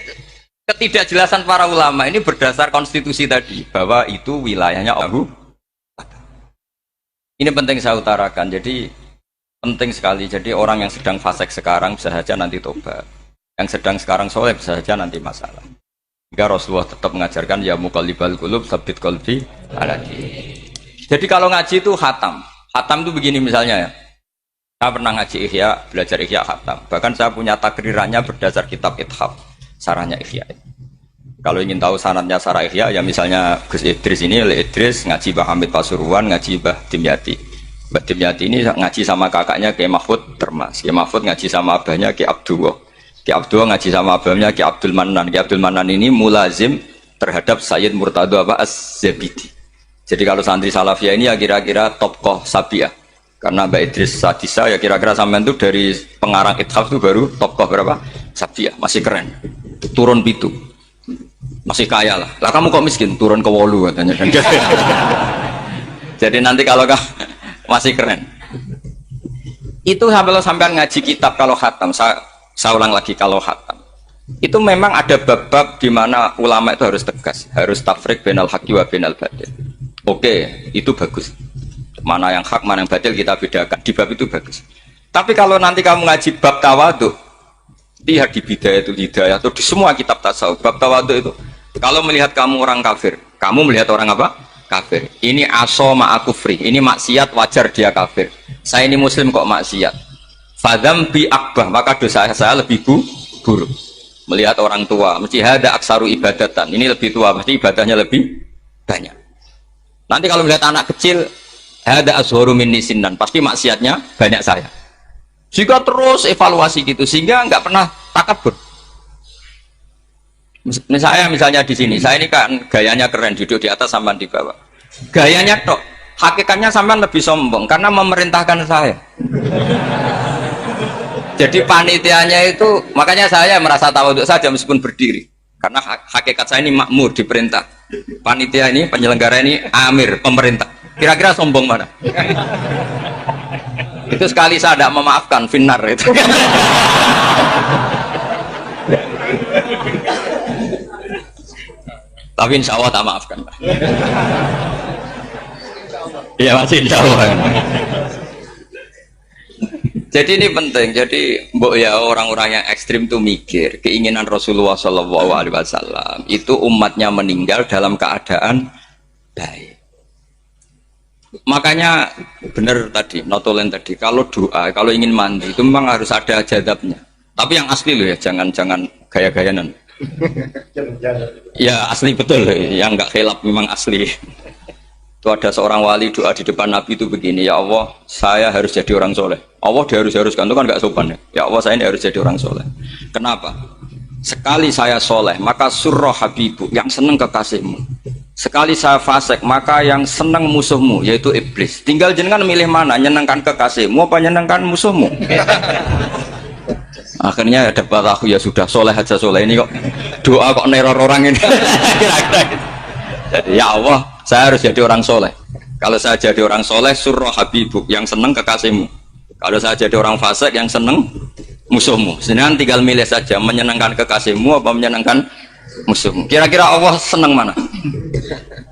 Speaker 2: ketidakjelasan para ulama ini berdasar konstitusi tadi bahwa itu wilayahnya Allah. Ini penting saya utarakan. Jadi penting sekali. Jadi orang yang sedang fasik sekarang bisa saja nanti tobat. Yang sedang sekarang soleh bisa saja nanti masalah. Hingga Rasulullah tetap mengajarkan ya muqallibal qulub tsabbit qalbi ala dinik. Jadi kalau ngaji itu khatam. Khatam itu begini misalnya ya. Saya pernah ngaji Ihya, belajar Ihya khatam. Bahkan saya punya takrirannya berdasar kitab Ithaf, sarahnya Ihya. Kalau ingin tahu sanadnya sarah Ihya, ya misalnya Gus Idris ini, oleh Idris ngaji Mbah Hamid Pasuruan, ngaji Mbah Dimyati. Mbah Dimyati ini ngaji sama kakaknya Kiai Mahfud Termas. Kiai Mahfud ngaji sama abahnya Kiai Abdullah. Kiai Abdullah ngaji sama abahnya Kiai Abdul Manan. Kiai Abdul Manan ini mulazim terhadap Sayyid Murtado Az-Zabidi. Jadi kalau santri Salafiyah ini ya kira-kira topkoh Sabiah. Karena Mbak Idris Sadisa ya kira-kira sampean itu dari pengarang Ithaf itu baru topkoh berapa? Sabiah, masih keren. Turun pitu. Masih kaya lah. Lah kamu kok miskin? Turun ke wolu katanya. Jadi nanti kalau masih keren. Itu sampean ngaji kitab kalau khatam. Saya ulang lagi kalau khatam. Itu memang ada bab-bab di mana ulama itu harus tegas, harus tafriq bainal haqqi wa bainal batil. Oke, itu bagus. Mana yang hak, mana yang batil kita bedakan. Di bab itu bagus. Tapi kalau nanti kamu ngaji bab tawadhu, lihat di Bidayah itu Hidayah atau di semua kitab tasawuf, bab tawadhu itu, kalau melihat kamu orang kafir, kamu melihat orang apa? Kafir. Ini aso ma'akufri, ini maksiat wajar dia kafir. Saya ini muslim kok maksiat. Fadham bi akbah, maka dosa saya lebih buruk. Melihat orang tua, mesti ada aksaru ibadatan. Ini lebih tua, pasti ibadahnya lebih banyak. Nanti kalau melihat anak kecil, ada azharu minni sinnan, pasti maksiatnya banyak saya. Jika terus evaluasi gitu, sehingga nggak pernah takabur. Misalnya di sini, saya ini kan gayanya keren, duduk di atas sampai di bawah. Gayanya tok, hakikatnya sampai lebih sombong karena memerintahkan saya. Jadi panitianya itu, makanya saya merasa tawadhu saja meskipun berdiri. Karena hakikat saya ini makmur, diperintah. Panitia ini, penyelenggara ini amir, pemerintah. Kira-kira sombong mana? Itu sekali saya tidak memaafkan, finnar itu. Tapi insya Allah tak maafkan. Iya masih insya Allah. Jadi ini penting. Jadi mbok ya orang-orang yang ekstrim itu mikir keinginan Rasulullah SAW itu umatnya meninggal dalam keadaan baik. Makanya benar tadi, notulen tadi, kalau doa, kalau ingin mandi itu memang harus ada jadabnya. Tapi yang asli loh ya, jangan gaya-gayanan. Ya asli betul, yang nggak khilaf memang asli. Itu ada seorang wali doa di depan Nabi itu begini, ya Allah, saya harus jadi orang soleh. Allah diharuskan itu kan nggak sopan ya. Ya Allah, saya ini harus jadi orang soleh. Kenapa? Sekali saya soleh, maka surroh habibu, yang seneng kekasihmu. Sekali saya fasik, maka yang seneng musuhmu, yaitu iblis. Tinggal jenengan milih mana, nyenengkan kekasihmu apa nyenengkan musuhmu. Akhirnya ada batahu, ya sudah soleh aja soleh ini kok doa kok neror orang ini. Kira-kira gitu. Ya Allah, saya harus jadi orang soleh. Kalau saya jadi orang soleh, surroh habibuk, yang seneng kekasihmu. Kalau saya jadi orang fasik, yang seneng musuhmu. Sedangkan tinggal milih saja, menyenangkan kekasihmu apa menyenangkan musuhmu. Kira-kira Allah seneng mana?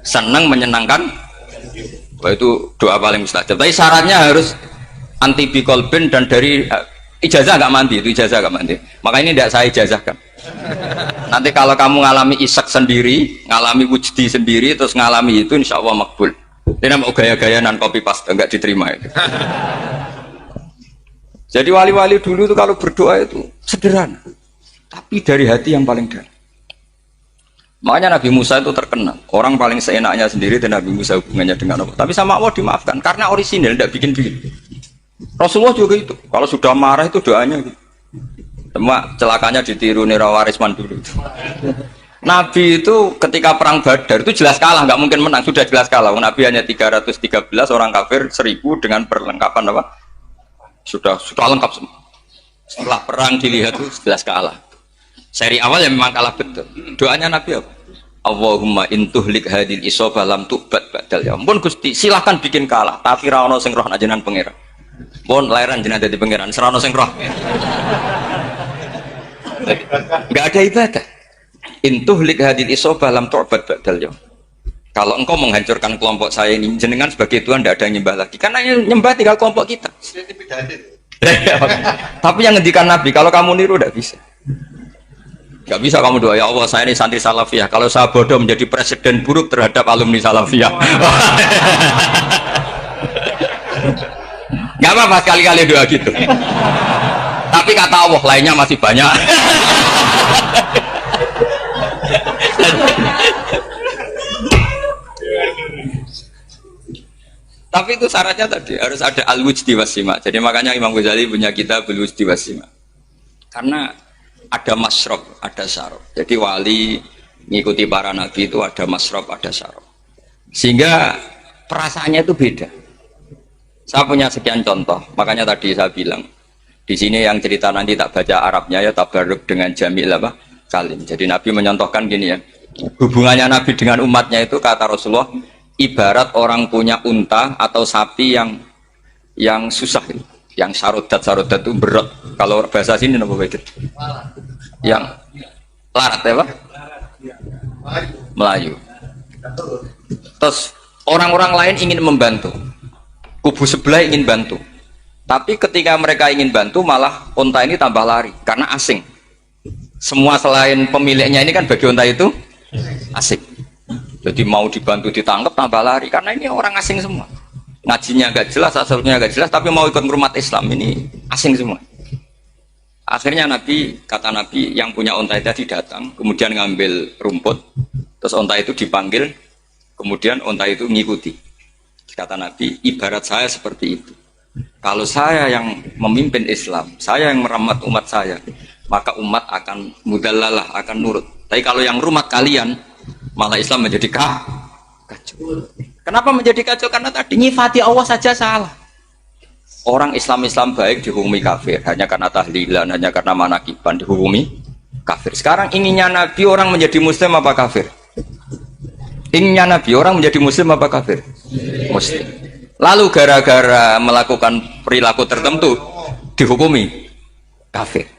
Speaker 2: Seneng menyenangkan. Wah, itu doa paling mustajab. Tapi syaratnya harus anti bikolbin dan dari ijazah nggak mandi, itu ijazah nggak mandi. Maka ini tidak saya ijazahkan. Nanti kalau kamu ngalami isak sendiri, ngalami wujdi sendiri, terus ngalami itu, insya Allah makbul. Ini mau gaya-gaya nan copy paste, nggak diterima itu. Jadi wali-wali dulu itu kalau berdoa itu sederhana, tapi dari hati yang paling dalam. Makanya Nabi Musa itu terkenal, orang paling seenaknya sendiri dan Nabi Musa hubungannya dengan Allah. Tapi sama Allah dimaafkan karena orisinil, tidak bikin-bikin. Rasulullah juga itu, kalau sudah marah itu doanya gitu. Cuma celakanya ditiru Nira Warisman dulu. Nabi itu ketika perang Badar itu jelas kalah, nggak mungkin menang, sudah jelas kalah. Nabi hanya 313 orang kafir, 1000 dengan perlengkapan apa? Sudah lengkap semua. Setelah perang dilihat itu jelas kalah. Seri awal yang memang kalah betul. Doanya Nabi apa? Allahumma intuhlik hadil isobah lam tu'bad ba'dal ya. Ampun Gusti, silahkan bikin kalah, tapi ra ono sing roh nak jenengan pangeran. Pun lahiran jenengan dadi pangeran, ora ono sing roh. Enggak ada ibadah. Intuhlik hadil isobah lam tu'bad ba'dal ya. Kalau engkau menghancurkan kelompok saya ini, jenengan sebagai Tuhan tidak ada yang nyembah lagi. Karena yang nyembah tinggal kelompok kita. Tapi yang ngendikan Nabi, kalau kamu niru tidak bisa. Gak bisa kamu doa, ya Allah saya ini santri salafiyah, kalau saya bodoh menjadi presiden buruk terhadap alumni salafiyah. Gak apa-apa sekali-kali doa gitu. Tapi kata Allah lainnya masih banyak. Tapi itu syaratnya tadi harus ada al-wujdi wasima. Jadi makanya Imam Ghazali punya kitab al-wujdi wasima. Karena ada masrob, ada syarab. Jadi wali ngikuti para nabi itu ada masrob, ada syarab. Sehingga perasaannya itu beda. Saya punya sekian contoh. Makanya tadi saya bilang di sini yang cerita nanti tak baca Arabnya ya tabarruk dengan jamil apa kalim. Jadi Nabi menyontohkan gini ya. Hubungannya Nabi dengan umatnya itu kata Rasulullah ibarat orang punya unta atau sapi yang susah itu. Yang sarodat itu berat. Kalau bahasa sini apa begitu? Yang larat ya Pak? Melayu. Terus orang-orang lain ingin membantu. Kubu sebelah ingin bantu. Tapi ketika mereka ingin bantu malah unta ini tambah lari karena asing. Semua selain pemiliknya ini kan bagi unta itu asing. Jadi mau dibantu ditangkap tambah lari karena ini orang asing semua. Ngajinya agak jelas, asalnya agak jelas, tapi mau ikut umat Islam ini asing semua. Akhirnya kata Nabi yang punya unta tadi datang, kemudian ngambil rumput, terus unta itu dipanggil, kemudian unta itu ngikuti. Kata Nabi, ibarat saya seperti itu. Kalau saya yang memimpin Islam, saya yang merawat umat saya, maka umat akan mudallalah, akan nurut. Tapi kalau yang rumat kalian, malah Islam menjadi kacau. Kenapa menjadi kacau? Karena tadi nyifati Allah saja salah. Orang Islam baik dihukumi kafir hanya karena tahlilan, hanya karena manakiban dihukumi kafir. Sekarang inginnya Nabi orang menjadi Muslim apa kafir? Inginnya Nabi orang menjadi Muslim apa kafir? Muslim. Lalu gara-gara melakukan perilaku tertentu dihukumi kafir.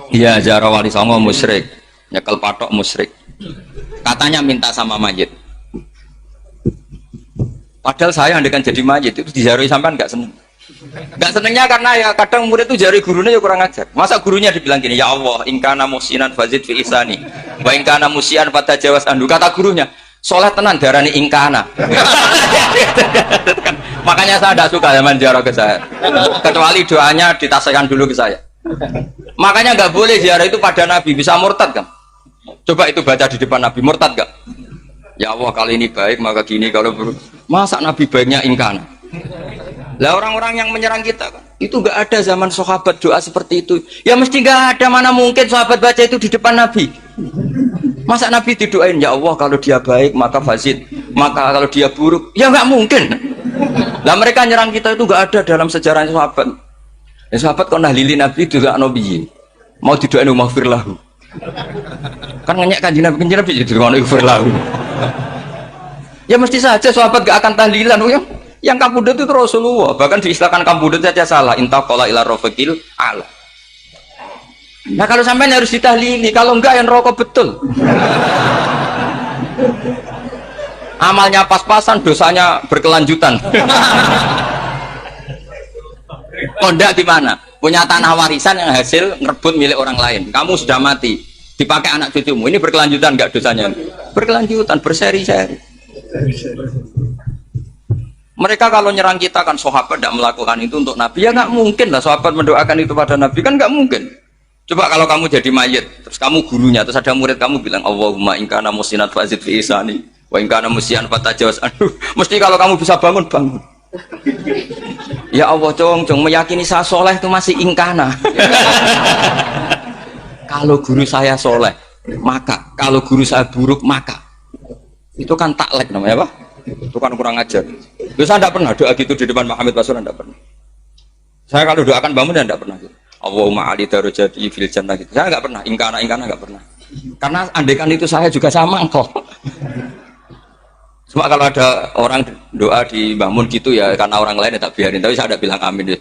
Speaker 2: Iya, Jara Wali Songo musyrik, nyekel patok musyrik. Katanya minta sama mayit. Padahal saya andekan jadi mayit itu dijaroi sampean nggak seneng. Nggak senengnya karena ya kadang murid itu jari gurunya ya kurang ajar. Masa gurunya dibilang gini, ya Allah, ingkana musinan fazid fi isani, wa ingkana musian pada jawas andu. Kata gurunya, soleh tenan darani ingkana. Makanya saya tidak suka zaman ziarah ke saya. Kecuali doanya ditasyakan dulu ke saya. Makanya nggak boleh ziarah itu pada Nabi, bisa murtad kan? Coba itu baca di depan Nabi, murtad gak? Ya Allah kali ini baik maka gini, kalau masa Nabi baiknya ingkana. Lah orang-orang yang menyerang kita kan, itu gak ada zaman sahabat doa seperti itu. Ya mesti gak ada, mana mungkin sahabat baca itu di depan Nabi. Masa Nabi didoain, ya Allah kalau dia baik maka fazid, maka kalau dia buruk, ya gak mungkin. Lah mereka nyerang kita itu gak ada dalam sejarah sahabat. Ya sahabat kok nahlili Nabi itu gak nabi, mau didoain maghfir lahu. Kan ngenyek kanjeng Nabi itu ngono maghfir lahu. Ya mesti saja sahabat gak akan tahlilan. Yang kabudut itu Rasulullah, bahkan diistilahkan kabudut saja salah. Intaqala ila rafiqil ala. Nah kalau sampai harus ditahlili, kalau enggak yang rokok betul. Amalnya pas-pasan, dosanya berkelanjutan. Kondak gimana? Punya tanah warisan yang hasil ngerebut milik orang lain. Kamu sudah mati, dipakai anak cucumu. Ini berkelanjutan nggak dosanya? Berkelanjutan, berseri-seri. Mereka kalau nyerang kita kan sahabat tidak melakukan itu untuk Nabi. Ya nggak mungkin lah sahabat mendoakan itu pada Nabi, kan nggak mungkin. Coba kalau kamu jadi mayit, terus kamu gurunya, terus ada murid kamu bilang Allahumma in kana musinat fazid fi isani wa in kana musian fatajawaz anhu. Mesti kalau kamu bisa bangun, bangun. Ya Allah, cong meyakini saya soleh itu masih ingkana. Kalau guru saya soleh, maka kalau guru saya buruk, maka itu kan taklek namanya, Pak. Itu kan kurang ajar. Saya tidak pernah doa gitu di depan Muhammad Rasulullah, tidak pernah. Saya kalau doakan bangun dan tidak pernah gitu. Allahumma ali darajati fil jannah gitu. Saya nggak pernah, ingkana nggak pernah. Karena andaikan itu saya juga sama kok. Cuma kalau ada orang doa di bangun gitu ya karena orang lain ya tak biarin, tapi saya tidak bilang amin.